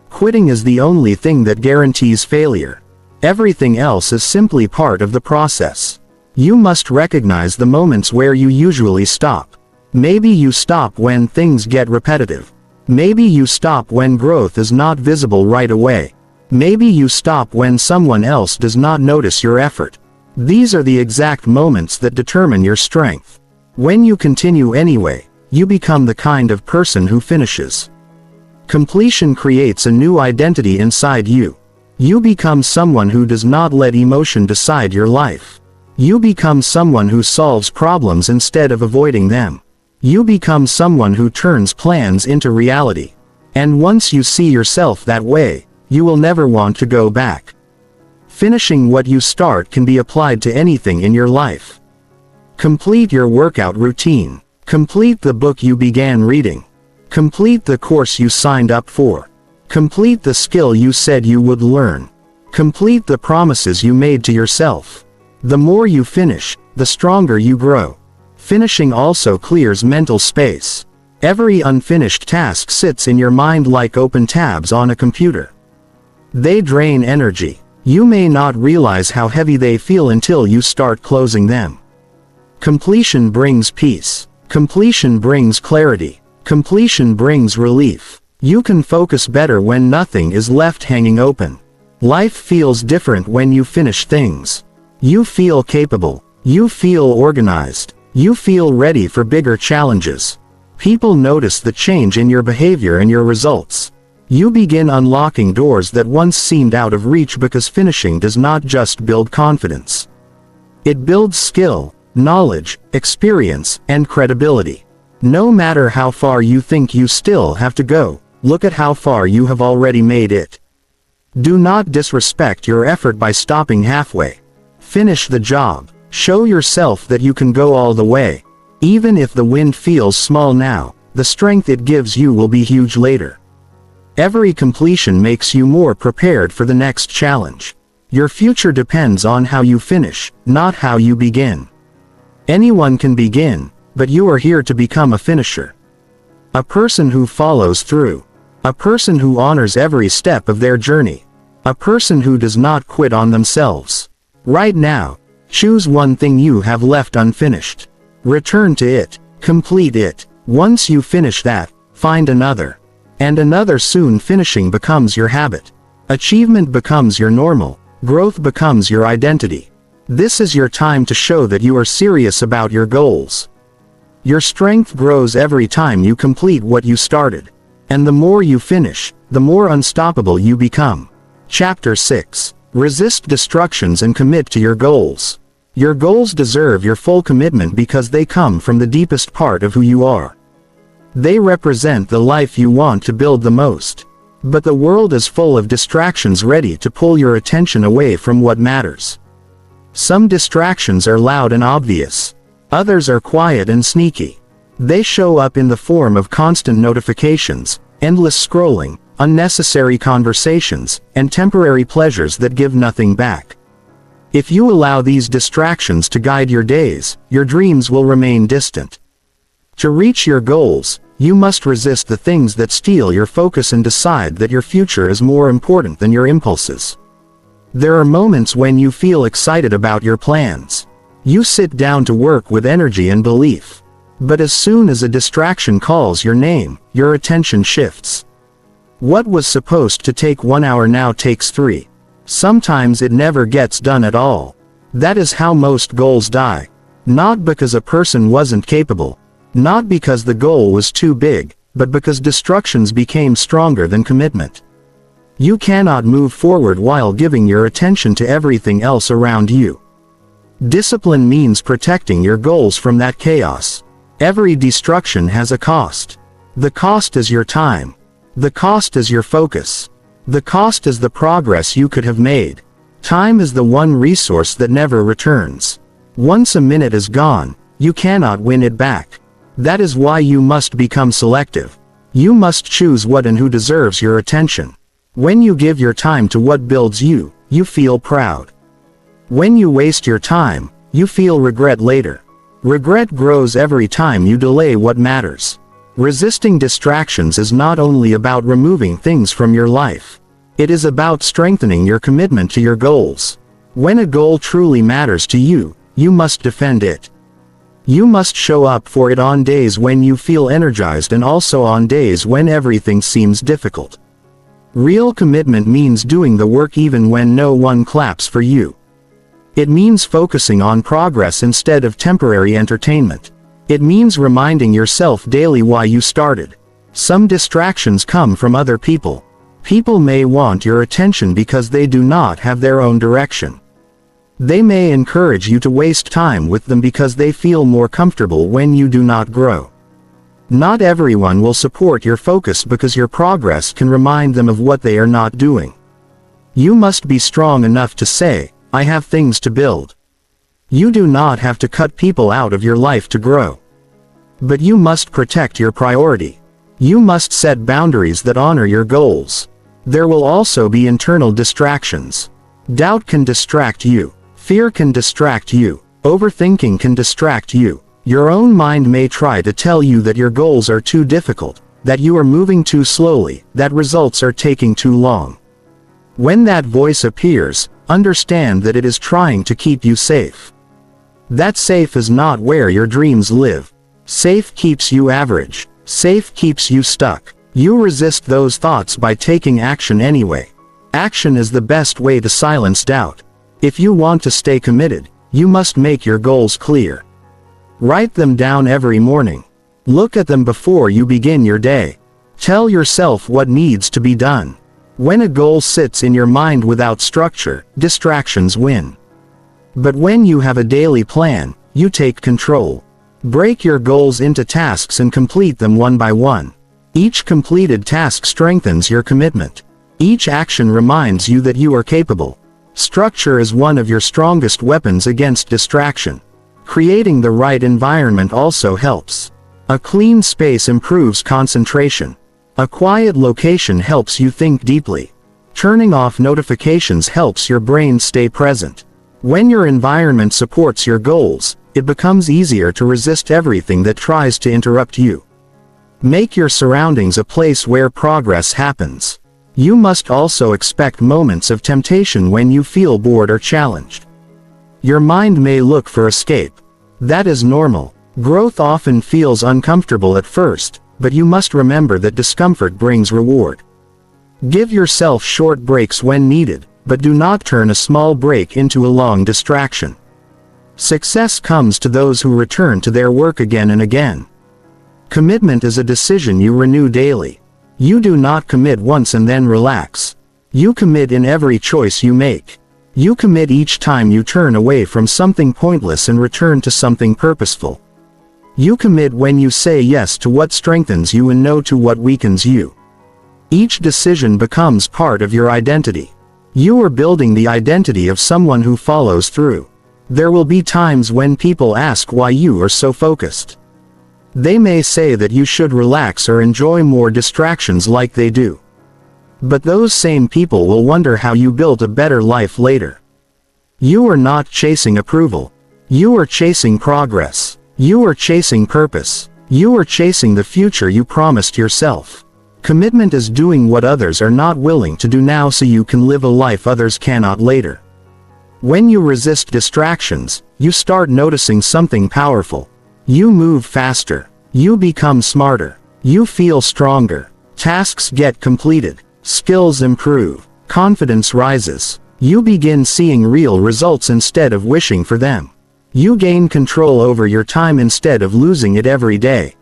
Quitting is the only thing that guarantees failure. Everything else is simply part of the process. You must recognize the moments where you usually stop. Maybe you stop when things get repetitive. Maybe you stop when growth is not visible right away. Maybe you stop when someone else does not notice your effort. These are the exact moments that determine your strength. When you continue anyway, you become the kind of person who finishes. Completion creates a new identity inside you. You become someone who does not let emotion decide your life. You become someone who solves problems instead of avoiding them. You become someone who turns plans into reality. And once you see yourself that way, you will never want to go back. Finishing what you start can be applied to anything in your life. Complete your workout routine. Complete the book you began reading. Complete the course you signed up for. Complete the skill you said you would learn. Complete the promises you made to yourself. The more you finish, the stronger you grow. Finishing also clears mental space. Every unfinished task sits in your mind like open tabs on a computer. They drain energy. You may not realize how heavy they feel until you start closing them. Completion brings peace. Completion brings clarity. Completion brings relief. You can focus better when nothing is left hanging open. Life feels different when you finish things. You feel capable. You feel organized. You feel ready for bigger challenges. People notice the change in your behavior and your results. You begin unlocking doors that once seemed out of reach because finishing does not just build confidence. It builds skill, knowledge, experience, and credibility. No matter how far you think you still have to go, look at how far you have already made it. Do not disrespect your effort by stopping halfway. Finish the job. Show yourself that you can go all the way. Even if the win feels small now, the strength it gives you will be huge later. Every completion makes you more prepared for the next challenge. Your future depends on how you finish, not how you begin. Anyone can begin, but you are here to become a finisher. A person who follows through. A person who honors every step of their journey. A person who does not quit on themselves. Right now, Choose one thing you have left unfinished. Return to it. Complete it. Once you finish that, find another. And another. Soon finishing becomes your habit. Achievement becomes your normal. Growth becomes your identity. This is your time to show that you are serious about your goals. Your strength grows every time you complete what you started. And the more you finish, the more unstoppable you become. Chapter 6. Resist distractions and commit to your goals. Your goals deserve your full commitment because they come from the deepest part of who you are. They represent the life you want to build the most. But the world is full of distractions ready to pull your attention away from what matters. Some distractions are loud and obvious. Others are quiet and sneaky. They show up in the form of constant notifications, endless scrolling, unnecessary conversations, and temporary pleasures that give nothing back. If you allow these distractions to guide your days, your dreams will remain distant. To reach your goals, you must resist the things that steal your focus and decide that your future is more important than your impulses. There are moments when you feel excited about your plans. You sit down to work with energy and belief. But as soon as a distraction calls your name, your attention shifts. What was supposed to take 1 hour now takes 3. Sometimes it never gets done at all. That is how most goals die. Not because a person wasn't capable. Not because the goal was too big, but because distractions became stronger than commitment. You cannot move forward while giving your attention to everything else around you. Discipline means protecting your goals from that chaos. Every distraction has a cost. The cost is your time. The cost is your focus. The cost is the progress you could have made. Time is the one resource that never returns. Once a minute is gone, you cannot win it back. That is why you must become selective. You must choose what and who deserves your attention. When you give your time to what builds you, you feel proud. When you waste your time, you feel regret later. Regret grows every time you delay what matters. Resisting distractions is not only about removing things from your life. It is about strengthening your commitment to your goals. When a goal truly matters to you, you must defend it. You must show up for it on days when you feel energized and also on days when everything seems difficult. Real commitment means doing the work even when no one claps for you. It means focusing on progress instead of temporary entertainment. It means reminding yourself daily why you started. Some distractions come from other people. People may want your attention because they do not have their own direction. They may encourage you to waste time with them because they feel more comfortable when you do not grow. Not everyone will support your focus because your progress can remind them of what they are not doing. You must be strong enough to say, I have things to build. You do not have to cut people out of your life to grow. But you must protect your priority. You must set boundaries that honor your goals. There will also be internal distractions. Doubt can distract you. Fear can distract you. Overthinking can distract you. Your own mind may try to tell you that your goals are too difficult, that you are moving too slowly, that results are taking too long. When that voice appears, understand that it is trying to keep you safe. That safe is not where your dreams live. Safe keeps you average. Safe keeps you stuck. You resist those thoughts by taking action anyway. Action is the best way to silence doubt. If you want to stay committed, you must make your goals clear. Write them down every morning. Look at them before you begin your day. Tell yourself what needs to be done. When a goal sits in your mind without structure, distractions win. But when you have a daily plan, you take control. Break your goals into tasks and complete them one by one. Each completed task strengthens your commitment. Each action reminds you that you are capable. Structure is one of your strongest weapons against distraction. Creating the right environment also helps. A clean space improves concentration. A quiet location helps you think deeply. Turning off notifications helps your brain stay present. When your environment supports your goals, it becomes easier to resist everything that tries to interrupt you. Make your surroundings a place where progress happens. You must also expect moments of temptation when you feel bored or challenged. Your mind may look for escape. That is normal. Growth often feels uncomfortable at first, but you must remember that discomfort brings reward. Give yourself short breaks when needed, but do not turn a small break into a long distraction. Success comes to those who return to their work again and again. Commitment is a decision you renew daily. You do not commit once and then relax. You commit in every choice you make. You commit each time you turn away from something pointless and return to something purposeful. You commit when you say yes to what strengthens you and no to what weakens you. Each decision becomes part of your identity. You are building the identity of someone who follows through. There will be times when people ask why you are so focused. They may say that you should relax or enjoy more distractions like they do. But those same people will wonder how you built a better life later. You are not chasing approval. You are chasing progress. You are chasing purpose. You are chasing the future you promised yourself. Commitment is doing what others are not willing to do now so you can live a life others cannot later. When you resist distractions, you start noticing something powerful. You move faster. You become smarter. You feel stronger. Tasks get completed. Skills improve. Confidence rises. You begin seeing real results instead of wishing for them. You gain control over your time instead of losing it every day.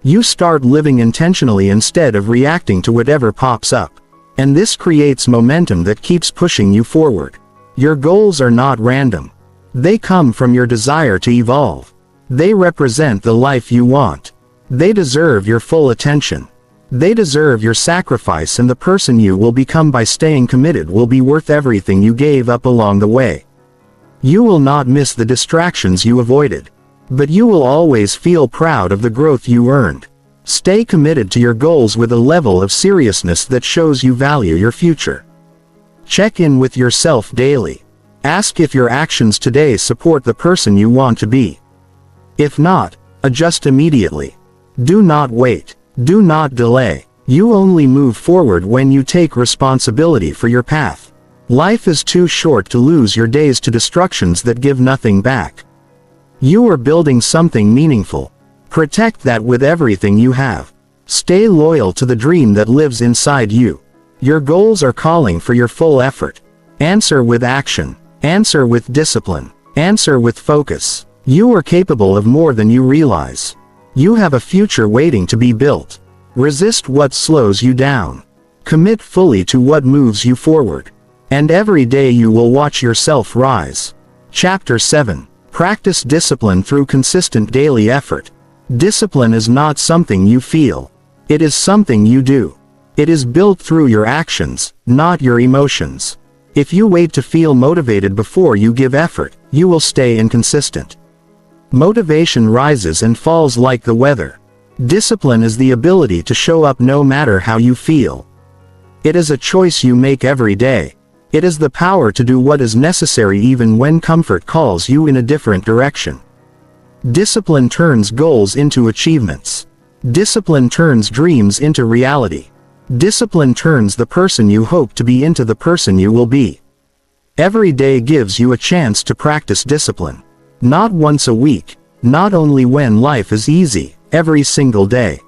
You start living intentionally instead of reacting to whatever pops up. And this creates momentum that keeps pushing you forward. Your goals are not random. They come from your desire to evolve. They represent the life you want. They deserve your full attention. They deserve your sacrifice, and the person you will become by staying committed will be worth everything you gave up along the way. You will not miss the distractions you avoided. But you will always feel proud of the growth you earned. Stay committed to your goals with a level of seriousness that shows you value your future. Check in with yourself daily. Ask if your actions today support the person you want to be. If not, adjust immediately. Do not wait. Do not delay. You only move forward when you take responsibility for your path. Life is too short to lose your days to distractions that give nothing back. You are building something meaningful. Protect that with everything you have. Stay loyal to the dream that lives inside you. Your goals are calling for your full effort. Answer with action. Answer with discipline. Answer with focus. You are capable of more than you realize. You have a future waiting to be built. Resist what slows you down. Commit fully to what moves you forward. And every day you will watch yourself rise. Chapter 7. Practice discipline through consistent daily effort. Discipline is not something you feel. It is something you do. It is built through your actions, not your emotions. If you wait to feel motivated before you give effort, you will stay inconsistent. Motivation rises and falls like the weather. Discipline is the ability to show up no matter how you feel. It is a choice you make every day. It is the power to do what is necessary even when comfort calls you in a different direction. Discipline turns goals into achievements. Discipline turns dreams into reality. Discipline turns the person you hope to be into the person you will be. Every day gives you a chance to practice discipline. Not once a week, not only when life is easy, every single day.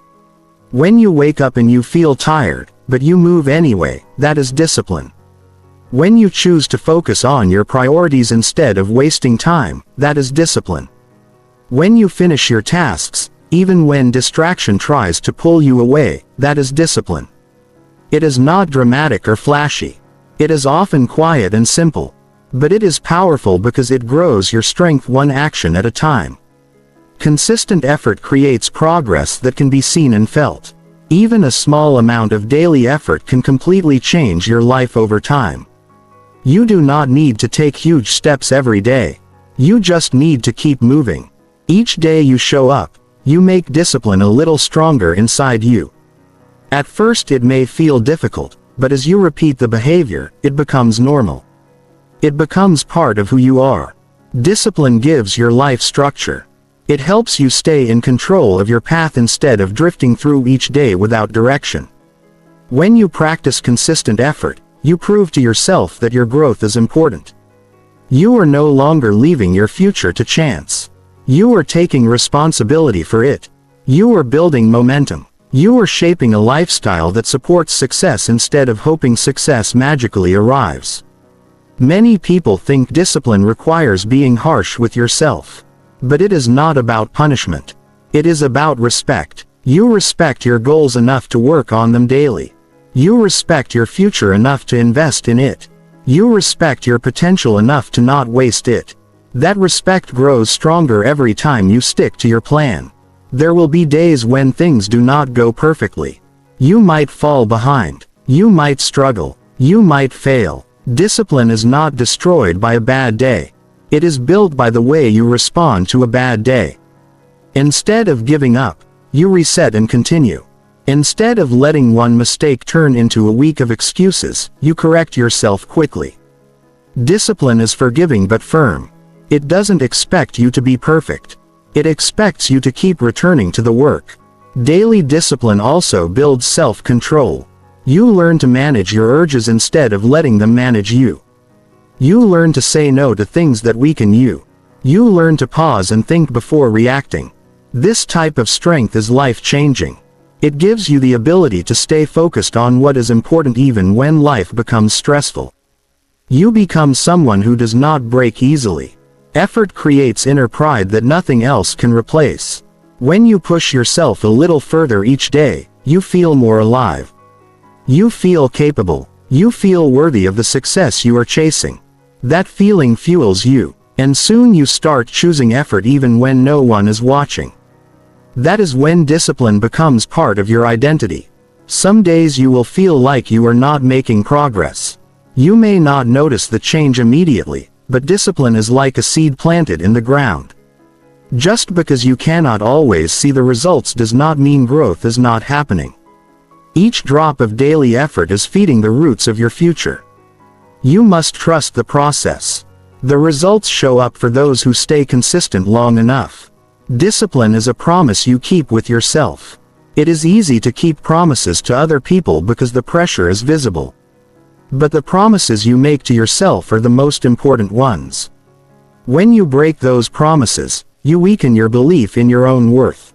When you wake up and you feel tired, but you move anyway, that is discipline. When you choose to focus on your priorities instead of wasting time, that is discipline. When you finish your tasks, even when distraction tries to pull you away, that is discipline. It is not dramatic or flashy. It is often quiet and simple. But it is powerful because it grows your strength one action at a time. Consistent effort creates progress that can be seen and felt. Even a small amount of daily effort can completely change your life over time. You do not need to take huge steps every day. You just need to keep moving. Each day you show up, you make discipline a little stronger inside you. At first it may feel difficult, but as you repeat the behavior, it becomes normal. It becomes part of who you are. Discipline gives your life structure. It helps you stay in control of your path instead of drifting through each day without direction. When you practice consistent effort, you prove to yourself that your growth is important. You are no longer leaving your future to chance. You are taking responsibility for it. You are building momentum. You are shaping a lifestyle that supports success instead of hoping success magically arrives. Many people think discipline requires being harsh with yourself. But it is not about punishment. It is about respect. You respect your goals enough to work on them daily. You respect your future enough to invest in it. You respect your potential enough to not waste it. That respect grows stronger every time you stick to your plan. There will be days when things do not go perfectly. You might fall behind. You might struggle. You might fail. Discipline is not destroyed by a bad day. It is built by the way you respond to a bad day. Instead of giving up, you reset and continue. Instead of letting one mistake turn into a week of excuses, you correct yourself quickly. Discipline is forgiving but firm. It doesn't expect you to be perfect. It expects you to keep returning to the work. Daily discipline also builds self-control. You learn to manage your urges instead of letting them manage you. You learn to say no to things that weaken you. You learn to pause and think before reacting. This type of strength is life-changing. It gives you the ability to stay focused on what is important even when life becomes stressful. You become someone who does not break easily. Effort creates inner pride that nothing else can replace. When you push yourself a little further each day, you feel more alive. You feel capable. You feel worthy of the success you are chasing. That feeling fuels you, and soon you start choosing effort even when no one is watching. That is when discipline becomes part of your identity. Some days you will feel like you are not making progress. You may not notice the change immediately, but discipline is like a seed planted in the ground. Just because you cannot always see the results does not mean growth is not happening. Each drop of daily effort is feeding the roots of your future. You must trust the process. The results show up for those who stay consistent long enough. Discipline is a promise you keep with yourself. It is easy to keep promises to other people because the pressure is visible. But the promises you make to yourself are the most important ones. When you break those promises, you weaken your belief in your own worth.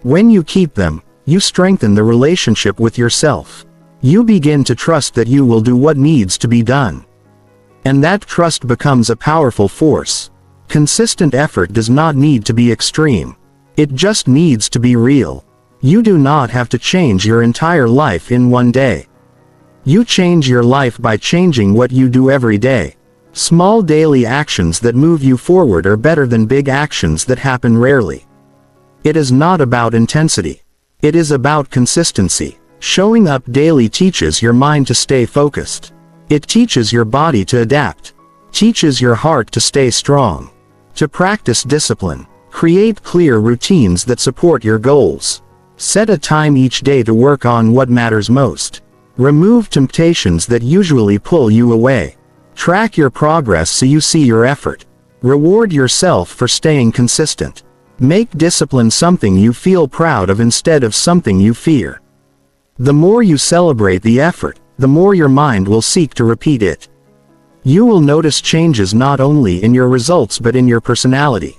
When you keep them, you strengthen the relationship with yourself. You begin to trust that you will do what needs to be done. And that trust becomes a powerful force. Consistent effort does not need to be extreme. It just needs to be real. You do not have to change your entire life in one day. You change your life by changing what you do every day. Small daily actions that move you forward are better than big actions that happen rarely. It is not about intensity. It is about consistency. Showing up daily teaches your mind to stay focused. It teaches your body to adapt. Teaches your heart to stay strong. To practice discipline, create clear routines that support your goals. Set a time each day to work on what matters most. Remove temptations that usually pull you away. Track your progress so you see your effort. Reward yourself for staying consistent. Make discipline something you feel proud of instead of something you fear. The more you celebrate the effort, the more your mind will seek to repeat it. You will notice changes not only in your results but in your personality.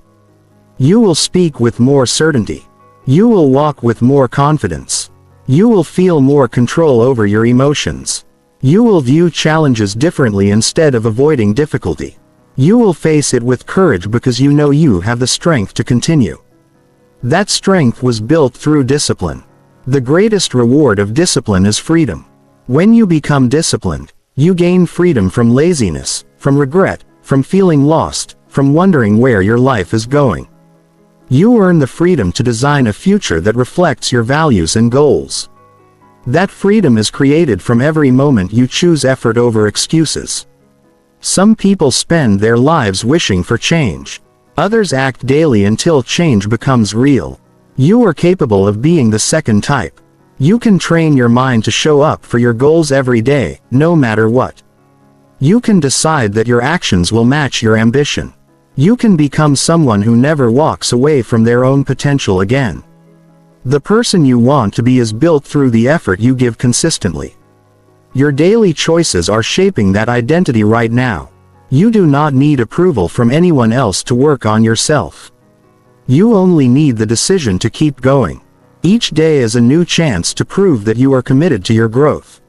You will speak with more certainty. You will walk with more confidence. You will feel more control over your emotions. You will view challenges differently instead of avoiding difficulty. You will face it with courage because you know you have the strength to continue. That strength was built through discipline. The greatest reward of discipline is freedom. When you become disciplined, you gain freedom from laziness, from regret, from feeling lost, from wondering where your life is going. You earn the freedom to design a future that reflects your values and goals. That freedom is created from every moment you choose effort over excuses. Some people spend their lives wishing for change. Others act daily until change becomes real. You are capable of being the second type. You can train your mind to show up for your goals every day, no matter what. You can decide that your actions will match your ambition. You can become someone who never walks away from their own potential again. The person you want to be is built through the effort you give consistently. Your daily choices are shaping that identity right now. You do not need approval from anyone else to work on yourself. You only need the decision to keep going. Each day is a new chance to prove that you are committed to your growth.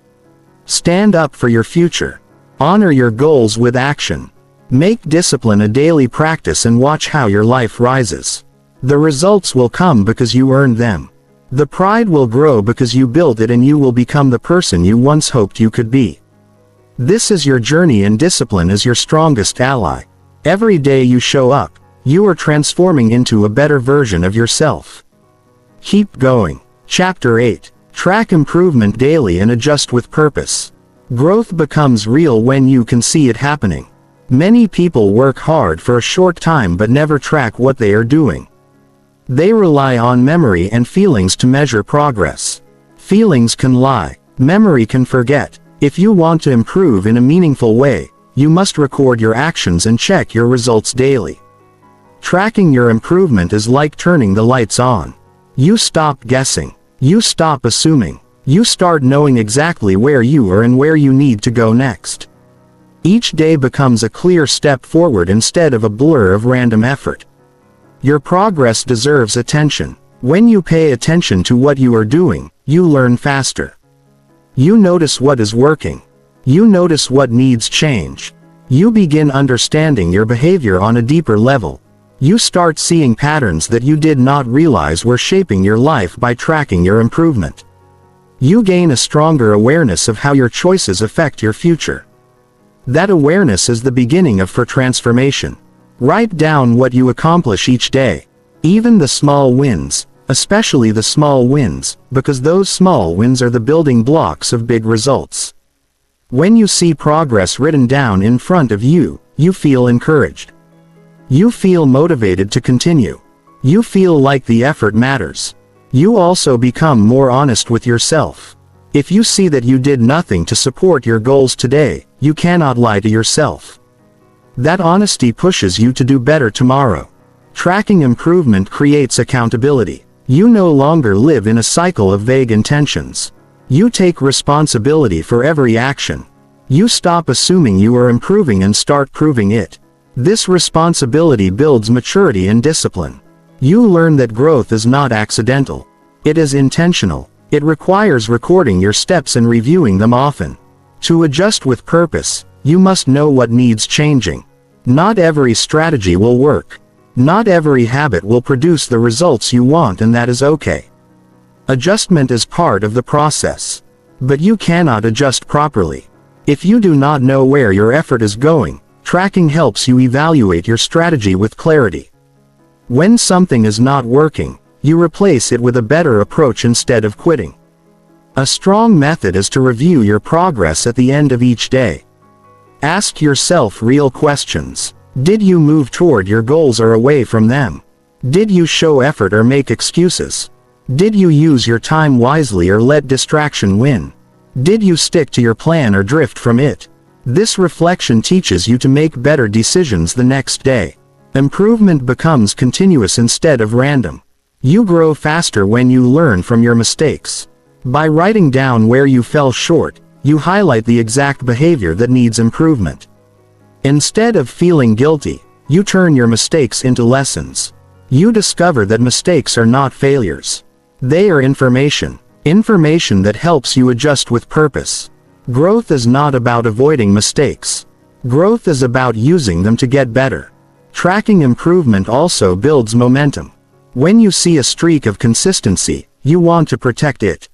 Stand up for your future. Honor your goals with action. Make discipline a daily practice and watch how your life rises. The results will come because you earned them. The pride will grow because you built it, and you will become the person you once hoped you could be. This is your journey, and discipline is your strongest ally. Every day you show up, you are transforming into a better version of yourself. Keep going. Chapter 8. Track improvement daily and adjust with purpose. Growth becomes real when you can see it happening. Many people work hard for a short time but never track what they are doing. They rely on memory and feelings to measure progress. Feelings can lie. Memory can forget. If you want to improve in a meaningful way, you must record your actions and check your results daily. Tracking your improvement is like turning the lights on. You stop guessing. You stop assuming. You start knowing exactly where you are and where you need to go next. Each day becomes a clear step forward instead of a blur of random effort. Your progress deserves attention. When you pay attention to what you are doing, you learn faster. You notice what is working. You notice what needs change. You begin understanding your behavior on a deeper level. You start seeing patterns that you did not realize were shaping your life by tracking your improvement. You gain a stronger awareness of how your choices affect your future. That awareness is the beginning of transformation. Write down what you accomplish each day. Even the small wins, especially the small wins, because those small wins are the building blocks of big results. When you see progress written down in front of you, you feel encouraged. You feel motivated to continue. You feel like the effort matters. You also become more honest with yourself. If you see that you did nothing to support your goals today, you cannot lie to yourself. That honesty pushes you to do better tomorrow. Tracking improvement creates accountability. You no longer live in a cycle of vague intentions. You take responsibility for every action. You stop assuming you are improving and start proving it. This responsibility builds maturity and discipline. You learn that growth is not accidental. It is intentional. It requires recording your steps and reviewing them often. To adjust with purpose, you must know what needs changing. Not every strategy will work. Not every habit will produce the results you want, and that is okay. Adjustment is part of the process. But you cannot adjust properly. If you do not know where your effort is going, tracking helps you evaluate your strategy with clarity. When something is not working, you replace it with a better approach instead of quitting. A strong method is to review your progress at the end of each day. Ask yourself real questions. Did you move toward your goals or away from them? Did you show effort or make excuses? Did you use your time wisely or let distraction win? Did you stick to your plan or drift from it? This reflection teaches you to make better decisions the next day. Improvement becomes continuous instead of random. You grow faster when you learn from your mistakes. By writing down where you fell short, you highlight the exact behavior that needs improvement. Instead of feeling guilty, you turn your mistakes into lessons. You discover that mistakes are not failures. They are information. Information that helps you adjust with purpose. Growth is not about avoiding mistakes. Growth is about using them to get better. Tracking improvement also builds momentum. When you see a streak of consistency, you want to protect it.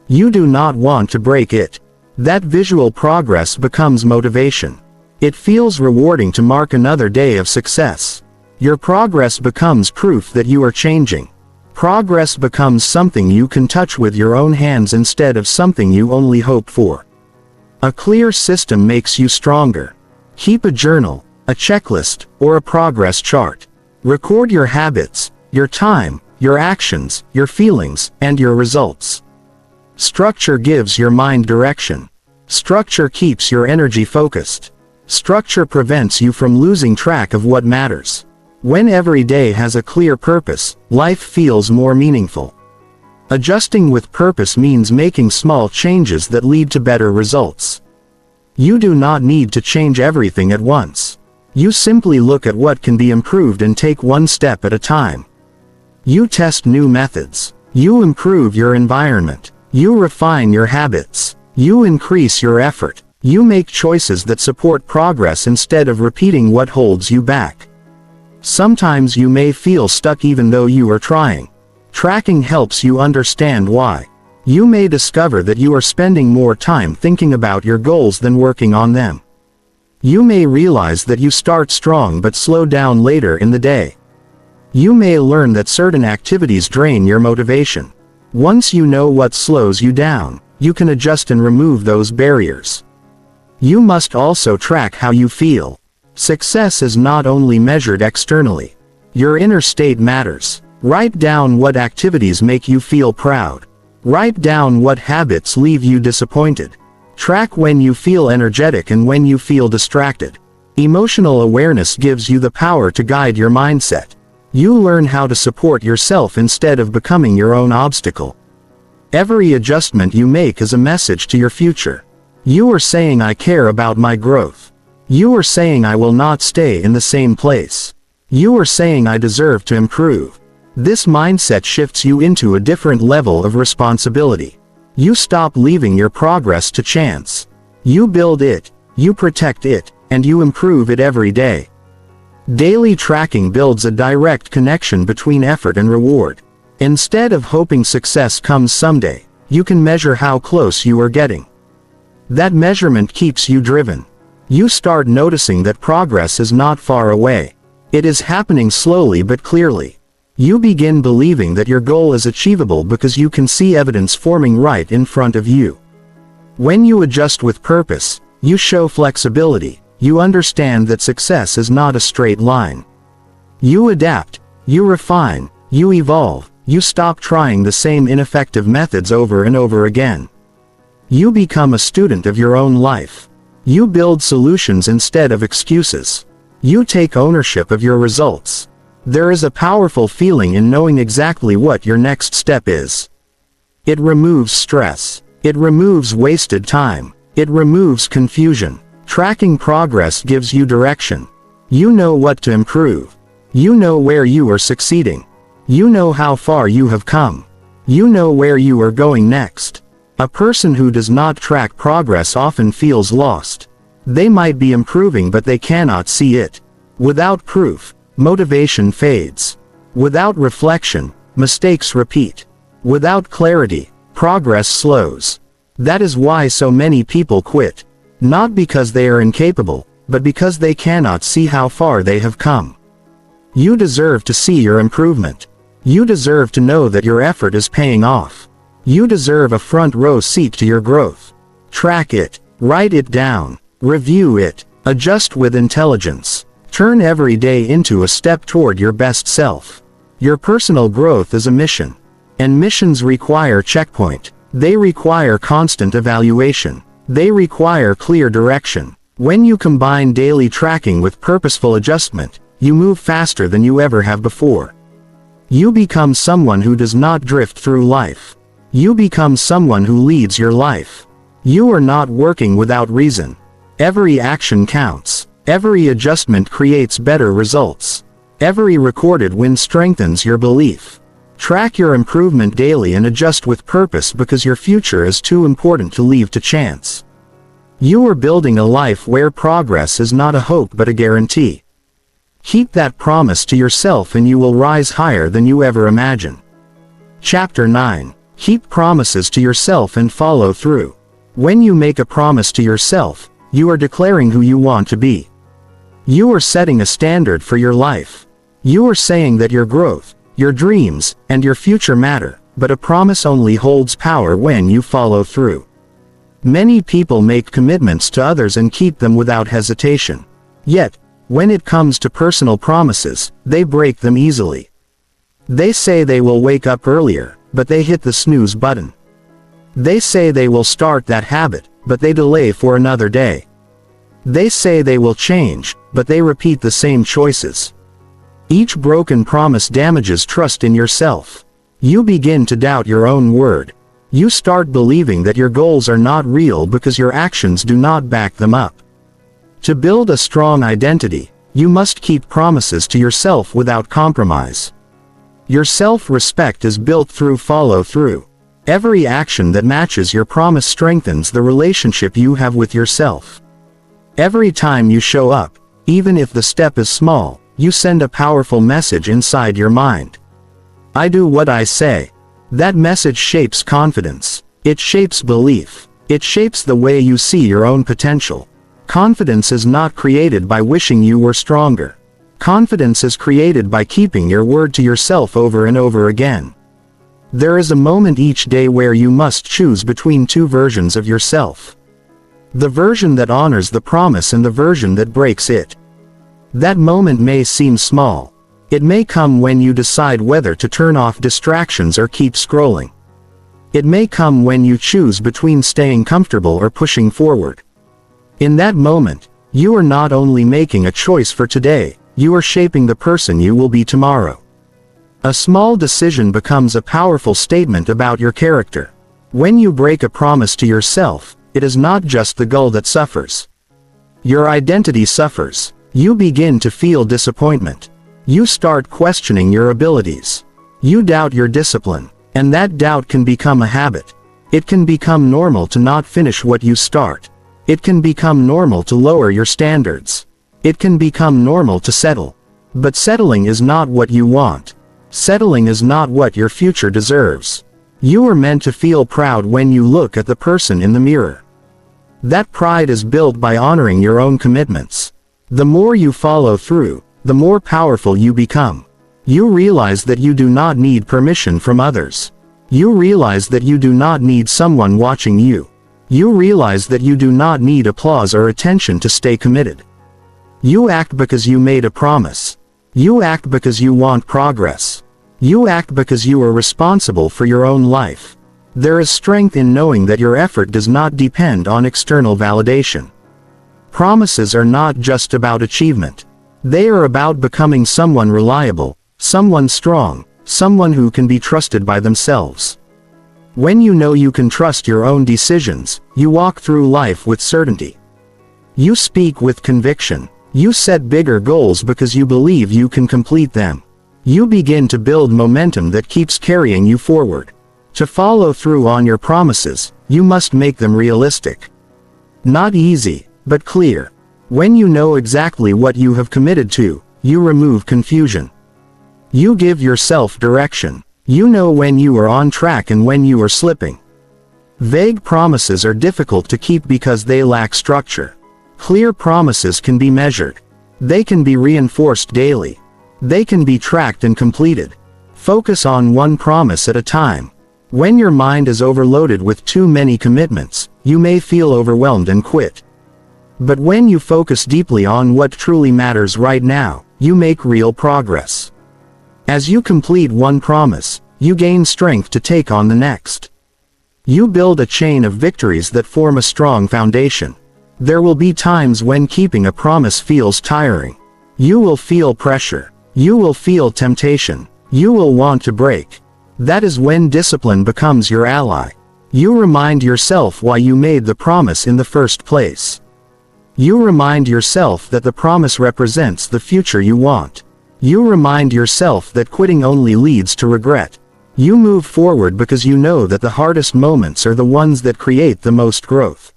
You do not want to break it. That visual progress becomes motivation. It feels rewarding to mark another day of success. Your progress becomes proof that you are changing. Progress becomes something you can touch with your own hands instead of something you only hope for. A clear system makes you stronger. Keep a journal, a checklist, or a progress chart. Record your habits, your time, your actions, your feelings, and your results. Structure gives your mind direction. Structure keeps your energy focused. Structure prevents you from losing track of what matters. When every day has a clear purpose, life feels more meaningful. Adjusting with purpose means making small changes that lead to better results. You do not need to change everything at once. You simply look at what can be improved and take one step at a time. You test new methods. You improve your environment. You refine your habits. You increase your effort. You make choices that support progress instead of repeating what holds you back. Sometimes you may feel stuck even though you are trying. Tracking helps you understand why. You may discover that you are spending more time thinking about your goals than working on them. You may realize that you start strong but slow down later in the day. You may learn that certain activities drain your motivation. Once you know what slows you down, you can adjust and remove those barriers. You must also track how you feel. Success is not only measured externally. Your inner state matters. Write down what activities make you feel proud. Write down what habits leave you disappointed. Track when you feel energetic and when you feel distracted. Emotional awareness gives you the power to guide your mindset. You learn how to support yourself instead of becoming your own obstacle. Every adjustment you make is a message to your future. You are saying, I care about my growth. You are saying, I will not stay in the same place. You are saying, I deserve to improve. This mindset shifts you into a different level of responsibility. You stop leaving your progress to chance. You build it, you protect it, and you improve it every day. Daily tracking builds a direct connection between effort and reward. Instead of hoping success comes someday, you can measure how close you are getting. That measurement keeps you driven. You start noticing that progress is not far away. It is happening slowly but clearly. You begin believing that your goal is achievable because you can see evidence forming right in front of you. When you adjust with purpose, you show flexibility. You understand that success is not a straight line. You adapt, you refine, you evolve, you stop trying the same ineffective methods over and over again. You become a student of your own life. You build solutions instead of excuses. You take ownership of your results. There is a powerful feeling in knowing exactly what your next step is. It removes stress. It removes wasted time. It removes confusion. Tracking progress gives you direction. You know what to improve. You know where you are succeeding. You know how far you have come. You know where you are going next. A person who does not track progress often feels lost. They might be improving but they cannot see it. Without proof, motivation fades. Without reflection, mistakes repeat. Without clarity, progress slows. That is why so many people quit. Not because they are incapable, but because they cannot see how far they have come. You deserve to see your improvement. You deserve to know that your effort is paying off. You deserve a front row seat to your growth. Track it, write it down, review it, adjust with intelligence. Turn every day into a step toward your best self. Your personal growth is a mission. And missions require checkpoint. They require constant evaluation. They require clear direction. When you combine daily tracking with purposeful adjustment, you move faster than you ever have before. You become someone who does not drift through life. You become someone who leads your life. You are not working without reason. Every action counts. Every adjustment creates better results. Every recorded win strengthens your belief. Track your improvement daily and adjust with purpose because your future is too important to leave to chance. You are building a life where progress is not a hope but a guarantee. Keep that promise to yourself and you will rise higher than you ever imagined. Chapter 9. Keep promises to yourself and follow through. When you make a promise to yourself, you are declaring who you want to be. You are setting a standard for your life. You are saying that your growth, your dreams, and your future matter, but a promise only holds power when you follow through. Many people make commitments to others and keep them without hesitation. Yet, when it comes to personal promises, they break them easily. They say they will wake up earlier, but they hit the snooze button. They say they will start that habit, but they delay for another day. They say they will change, but they repeat the same choices. Each broken promise damages trust in yourself. You begin to doubt your own word. You start believing that your goals are not real because your actions do not back them up. To build a strong identity, you must keep promises to yourself without compromise. Your self-respect is built through follow-through. Every action that matches your promise strengthens the relationship you have with yourself. Every time you show up, even if the step is small, you send a powerful message inside your mind. I do what I say. That message shapes confidence. It shapes belief. It shapes the way you see your own potential. Confidence is not created by wishing you were stronger. Confidence is created by keeping your word to yourself over and over again. There is a moment each day where you must choose between two versions of yourself. The version that honors the promise and the version that breaks it. That moment may seem small. It may come when you decide whether to turn off distractions or keep scrolling. It may come when you choose between staying comfortable or pushing forward. In that moment, you are not only making a choice for today, you are shaping the person you will be tomorrow. A small decision becomes a powerful statement about your character. When you break a promise to yourself, it is not just the goal that suffers. Your identity suffers. You begin to feel disappointment. You start questioning your abilities. You doubt your discipline, and that doubt can become a habit. It can become normal to not finish what you start. It can become normal to lower your standards. It can become normal to settle. But settling is not what you want. Settling is not what your future deserves. You are meant to feel proud when you look at the person in the mirror. That pride is built by honoring your own commitments. The more you follow through, the more powerful you become. You realize that you do not need permission from others. You realize that you do not need someone watching you. You realize that you do not need applause or attention to stay committed. You act because you made a promise. You act because you want progress. You act because you are responsible for your own life. There is strength in knowing that your effort does not depend on external validation. Promises are not just about achievement. They are about becoming someone reliable, someone strong, someone who can be trusted by themselves. When you know you can trust your own decisions, you walk through life with certainty. You speak with conviction. You set bigger goals because you believe you can complete them. You begin to build momentum that keeps carrying you forward. To follow through on your promises, you must make them realistic. Not easy, but clear. When you know exactly what you have committed to, you remove confusion. You give yourself direction. You know when you are on track and when you are slipping. Vague promises are difficult to keep because they lack structure. Clear promises can be measured. They can be reinforced daily. They can be tracked and completed. Focus on one promise at a time. When your mind is overloaded with too many commitments, you may feel overwhelmed and quit. But when you focus deeply on what truly matters right now, you make real progress. As you complete one promise, you gain strength to take on the next. You build a chain of victories that form a strong foundation. There will be times when keeping a promise feels tiring. You will feel pressure. You will feel temptation. You will want to break. That is when discipline becomes your ally. You remind yourself why you made the promise in the first place. You remind yourself that the promise represents the future you want. You remind yourself that quitting only leads to regret. You move forward because you know that the hardest moments are the ones that create the most growth.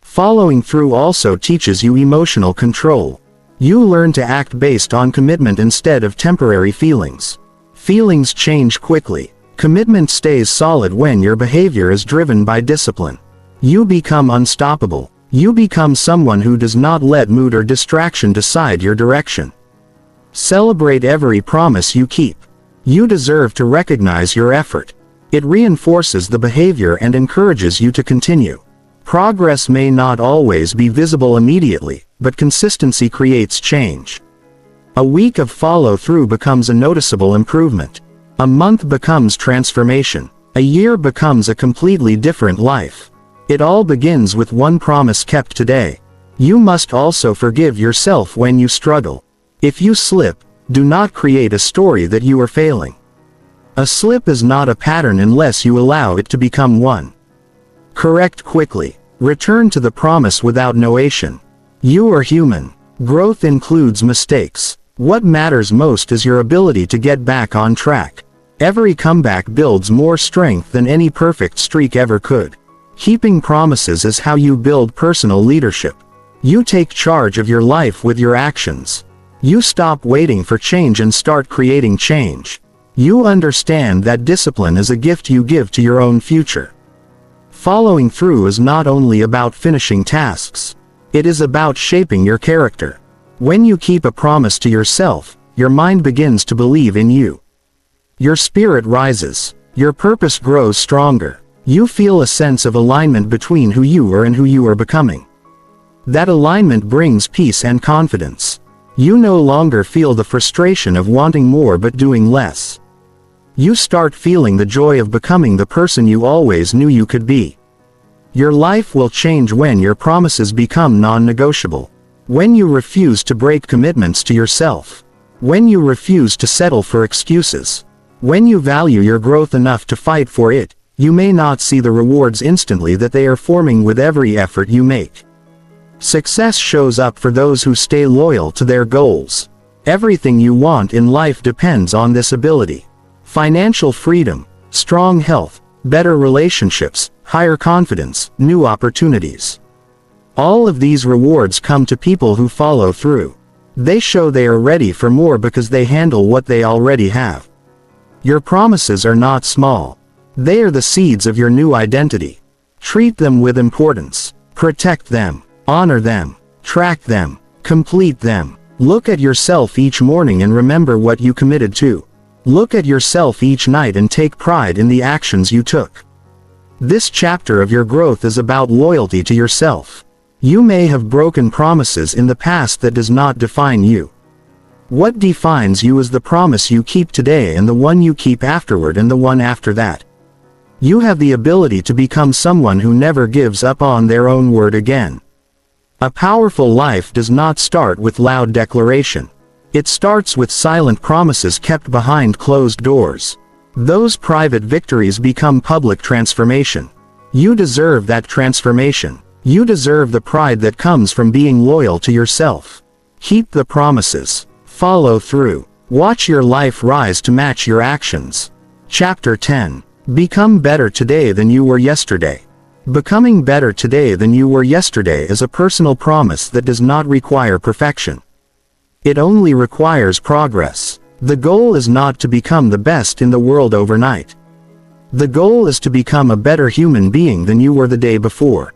Following through also teaches you emotional control. You learn to act based on commitment instead of temporary feelings. Feelings change quickly. Commitment stays solid when your behavior is driven by discipline. You become unstoppable. You become someone who does not let mood or distraction decide your direction. Celebrate every promise you keep. You deserve to recognize your effort. It reinforces the behavior and encourages you to continue. Progress may not always be visible immediately, but consistency creates change. A week of follow-through becomes a noticeable improvement. A month becomes transformation. A year becomes a completely different life. It all begins with one promise kept today. You must also forgive yourself when you struggle. If you slip, do not create a story that you are failing. A slip is not a pattern unless you allow it to become one. Correct quickly. Return to the promise without noation. You are human. Growth includes mistakes. What matters most is your ability to get back on track. Every comeback builds more strength than any perfect streak ever could. Keeping promises is how you build personal leadership. You take charge of your life with your actions. You stop waiting for change and start creating change. You understand that discipline is a gift you give to your own future. Following through is not only about finishing tasks. It is about shaping your character. When you keep a promise to yourself, your mind begins to believe in you. Your spirit rises. Your purpose grows stronger. You feel a sense of alignment between who you are and who you are becoming. That alignment brings peace and confidence. You no longer feel the frustration of wanting more but doing less. You start feeling the joy of becoming the person you always knew you could be. Your life will change when your promises become non-negotiable. When you refuse to break commitments to yourself. When you refuse to settle for excuses. When you value your growth enough to fight for it, you may not see the rewards instantly that they are forming with every effort you make. Success shows up for those who stay loyal to their goals. Everything you want in life depends on this ability. Financial freedom, strong health, better relationships, higher confidence, new opportunities. All of these rewards come to people who follow through. They show they are ready for more because they handle what they already have. Your promises are not small. They are the seeds of your new identity. Treat them with importance. Protect them. Honor them. Track them. Complete them. Look at yourself each morning and remember what you committed to. Look at yourself each night and take pride in the actions you took. This chapter of your growth is about loyalty to yourself. You may have broken promises in the past that does not define you. What defines you is the promise you keep today and the one you keep afterward and the one after that. You have the ability to become someone who never gives up on their own word again. A powerful life does not start with loud declaration. It starts with silent promises kept behind closed doors. Those private victories become public transformation. You deserve that transformation. You deserve the pride that comes from being loyal to yourself. Keep the promises. Follow through. Watch your life rise to match your actions. Chapter 10. Become better today than you were yesterday. Becoming better today than you were yesterday is a personal promise that does not require perfection. It only requires progress. The goal is not to become the best in the world overnight. The goal is to become a better human being than you were the day before.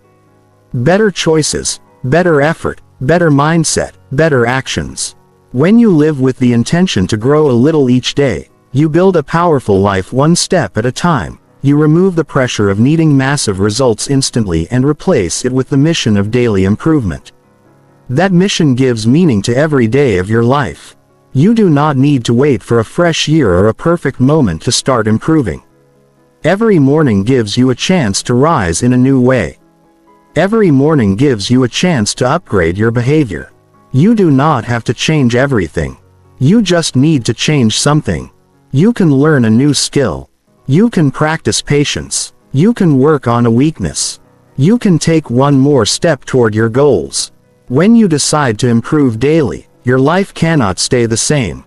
Better choices, better effort, better mindset, better actions. When you live with the intention to grow a little each day, you build a powerful life one step at a time. You remove the pressure of needing massive results instantly and replace it with the mission of daily improvement. That mission gives meaning to every day of your life. You do not need to wait for a fresh year or a perfect moment to start improving. Every morning gives you a chance to rise in a new way. Every morning gives you a chance to upgrade your behavior. You do not have to change everything. You just need to change something. You can learn a new skill. You can practice patience. You can work on a weakness. You can take one more step toward your goals. When you decide to improve daily, your life cannot stay the same.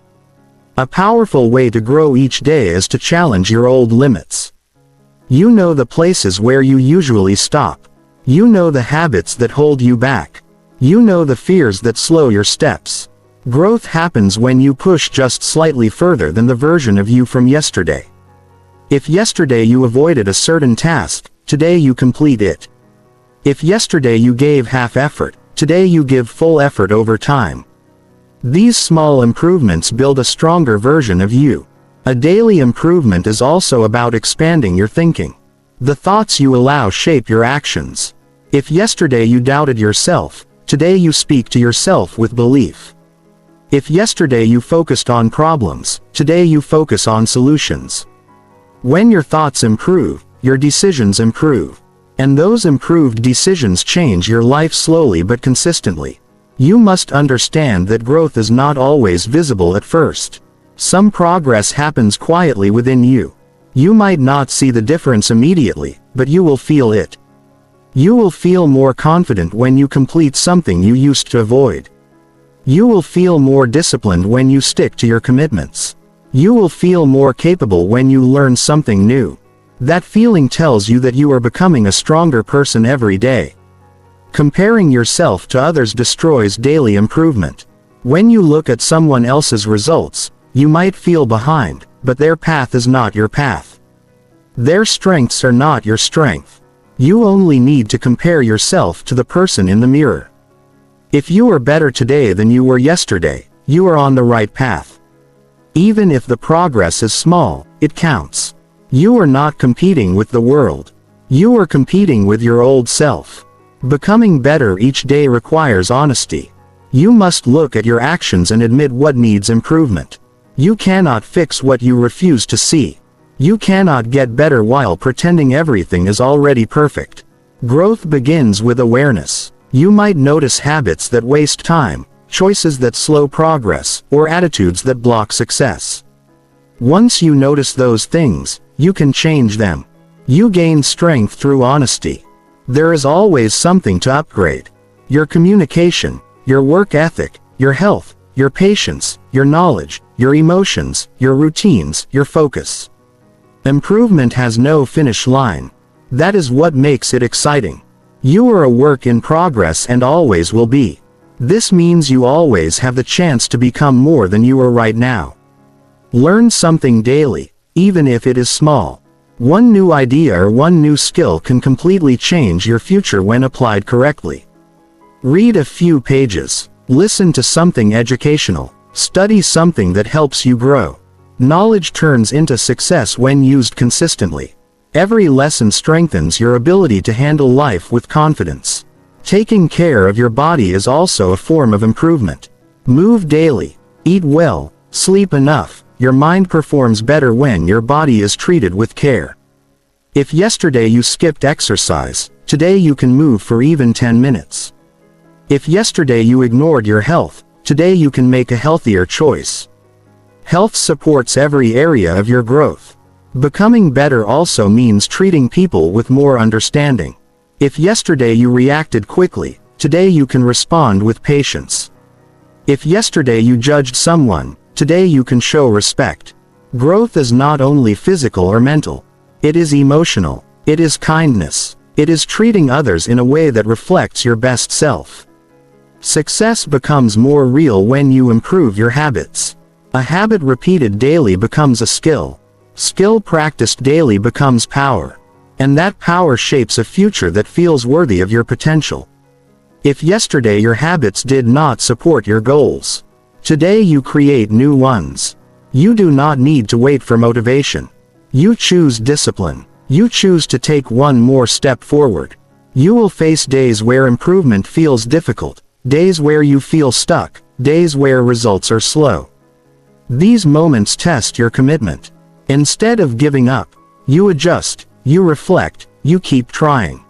A powerful way to grow each day is to challenge your old limits. You know the places where you usually stop. You know the habits that hold you back. You know the fears that slow your steps. Growth happens when you push just slightly further than the version of you from yesterday. If yesterday you avoided a certain task, today you complete it. If yesterday you gave half effort, today you give full effort over time. These small improvements build a stronger version of you. A daily improvement is also about expanding your thinking. The thoughts you allow shape your actions. If yesterday you doubted yourself, today you speak to yourself with belief. If yesterday you focused on problems, today you focus on solutions. When your thoughts improve, your decisions improve. And those improved decisions change your life slowly but consistently. You must understand that growth is not always visible at first. Some progress happens quietly within you. You might not see the difference immediately, but you will feel it. You will feel more confident when you complete something you used to avoid. You will feel more disciplined when you stick to your commitments. You will feel more capable when you learn something new. That feeling tells you that you are becoming a stronger person every day. Comparing yourself to others destroys daily improvement. When you look at someone else's results, you might feel behind, but their path is not your path. Their strengths are not your strength. You only need to compare yourself to the person in the mirror. If you are better today than you were yesterday, you are on the right path. Even if the progress is small, it counts. You are not competing with the world. You are competing with your old self. Becoming better each day requires honesty. You must look at your actions and admit what needs improvement. You cannot fix what you refuse to see. You cannot get better while pretending everything is already perfect. Growth begins with awareness. You might notice habits that waste time, choices that slow progress, or attitudes that block success. Once you notice those things, you can change them. You gain strength through honesty. There is always something to upgrade. Your communication, your work ethic, your health, your patience, your knowledge, your emotions, your routines, your focus. Improvement has no finish line. That is what makes it exciting. You are a work in progress and always will be. This means you always have the chance to become more than you are right now. Learn something daily, even if it is small. One new idea or one new skill can completely change your future when applied correctly. Read a few pages. Listen to something educational. Study something that helps you grow. Knowledge turns into success when used consistently. Every lesson strengthens your ability to handle life with confidence. Taking care of your body is also a form of improvement. Move daily. Eat well. Sleep enough. Your mind performs better when your body is treated with care. If yesterday you skipped exercise, today you can move for even 10 minutes. If yesterday you ignored your health, today you can make a healthier choice. Health supports every area of your growth. Becoming better also means treating people with more understanding. If yesterday you reacted quickly, today you can respond with patience. If yesterday you judged someone, today you can show respect. Growth is not only physical or mental. It is emotional. It is kindness. It is treating others in a way that reflects your best self. Success becomes more real when you improve your habits. A habit repeated daily becomes a skill. Skill practiced daily becomes power. And that power shapes a future that feels worthy of your potential. If yesterday your habits did not support your goals, today you create new ones. You do not need to wait for motivation. You choose discipline. You choose to take one more step forward. You will face days where improvement feels difficult, days where you feel stuck, days where results are slow. These moments test your commitment. Instead of giving up, you adjust, you reflect, you keep trying.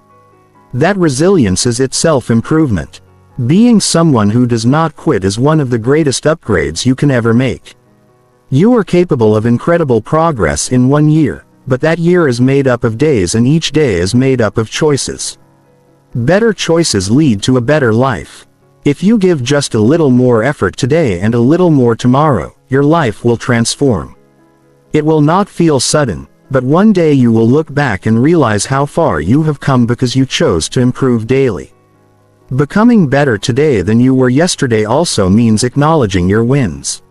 That resilience is itself improvement. Being someone who does not quit is one of the greatest upgrades you can ever make. You are capable of incredible progress in 1 year, but that year is made up of days and each day is made up of choices. Better choices lead to a better life. If you give just a little more effort today and a little more tomorrow, your life will transform. It will not feel sudden, but one day you will look back and realize how far you have come because you chose to improve daily. Becoming better today than you were yesterday also means acknowledging your wins.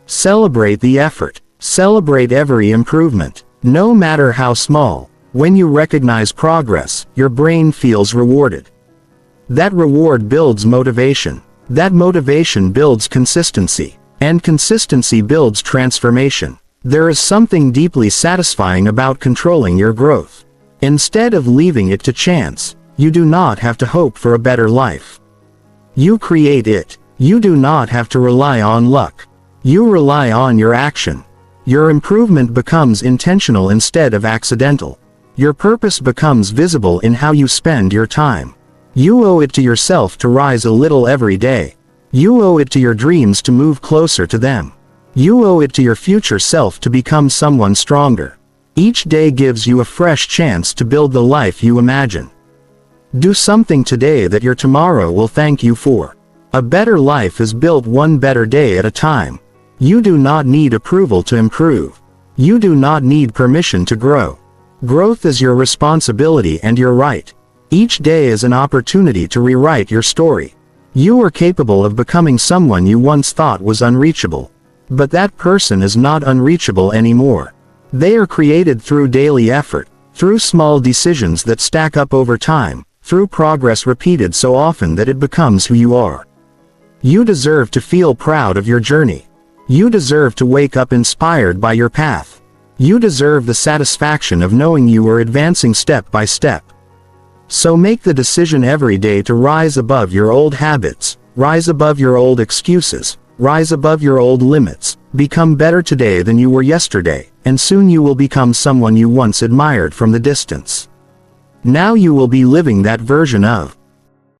Celebrate the effort. Celebrate every improvement, no matter how small. When you recognize progress, your brain feels rewarded. That reward builds motivation. That motivation builds consistency. And consistency builds transformation. There is something deeply satisfying about controlling your growth. Instead of leaving it to chance, you do not have to hope for a better life. You create it. You do not have to rely on luck. You rely on your action. Your improvement becomes intentional instead of accidental. Your purpose becomes visible in how you spend your time. You owe it to yourself to rise a little every day. You owe it to your dreams to move closer to them. You owe it to your future self to become someone stronger. Each day gives you a fresh chance to build the life you imagine. Do something today that your tomorrow will thank you for. A better life is built one better day at a time. You do not need approval to improve. You do not need permission to grow. Growth is your responsibility and your right. Each day is an opportunity to rewrite your story. You are capable of becoming someone you once thought was unreachable. But that person is not unreachable anymore. They are created through daily effort, through small decisions that stack up over time, through progress repeated so often that it becomes who you are. You deserve to feel proud of your journey. You deserve to wake up inspired by your path. You deserve the satisfaction of knowing you are advancing step by step. So make the decision every day to rise above your old habits, rise above your old excuses, rise above your old limits, become better today than you were yesterday, and soon you will become someone you once admired from the distance. Now you will be living that version of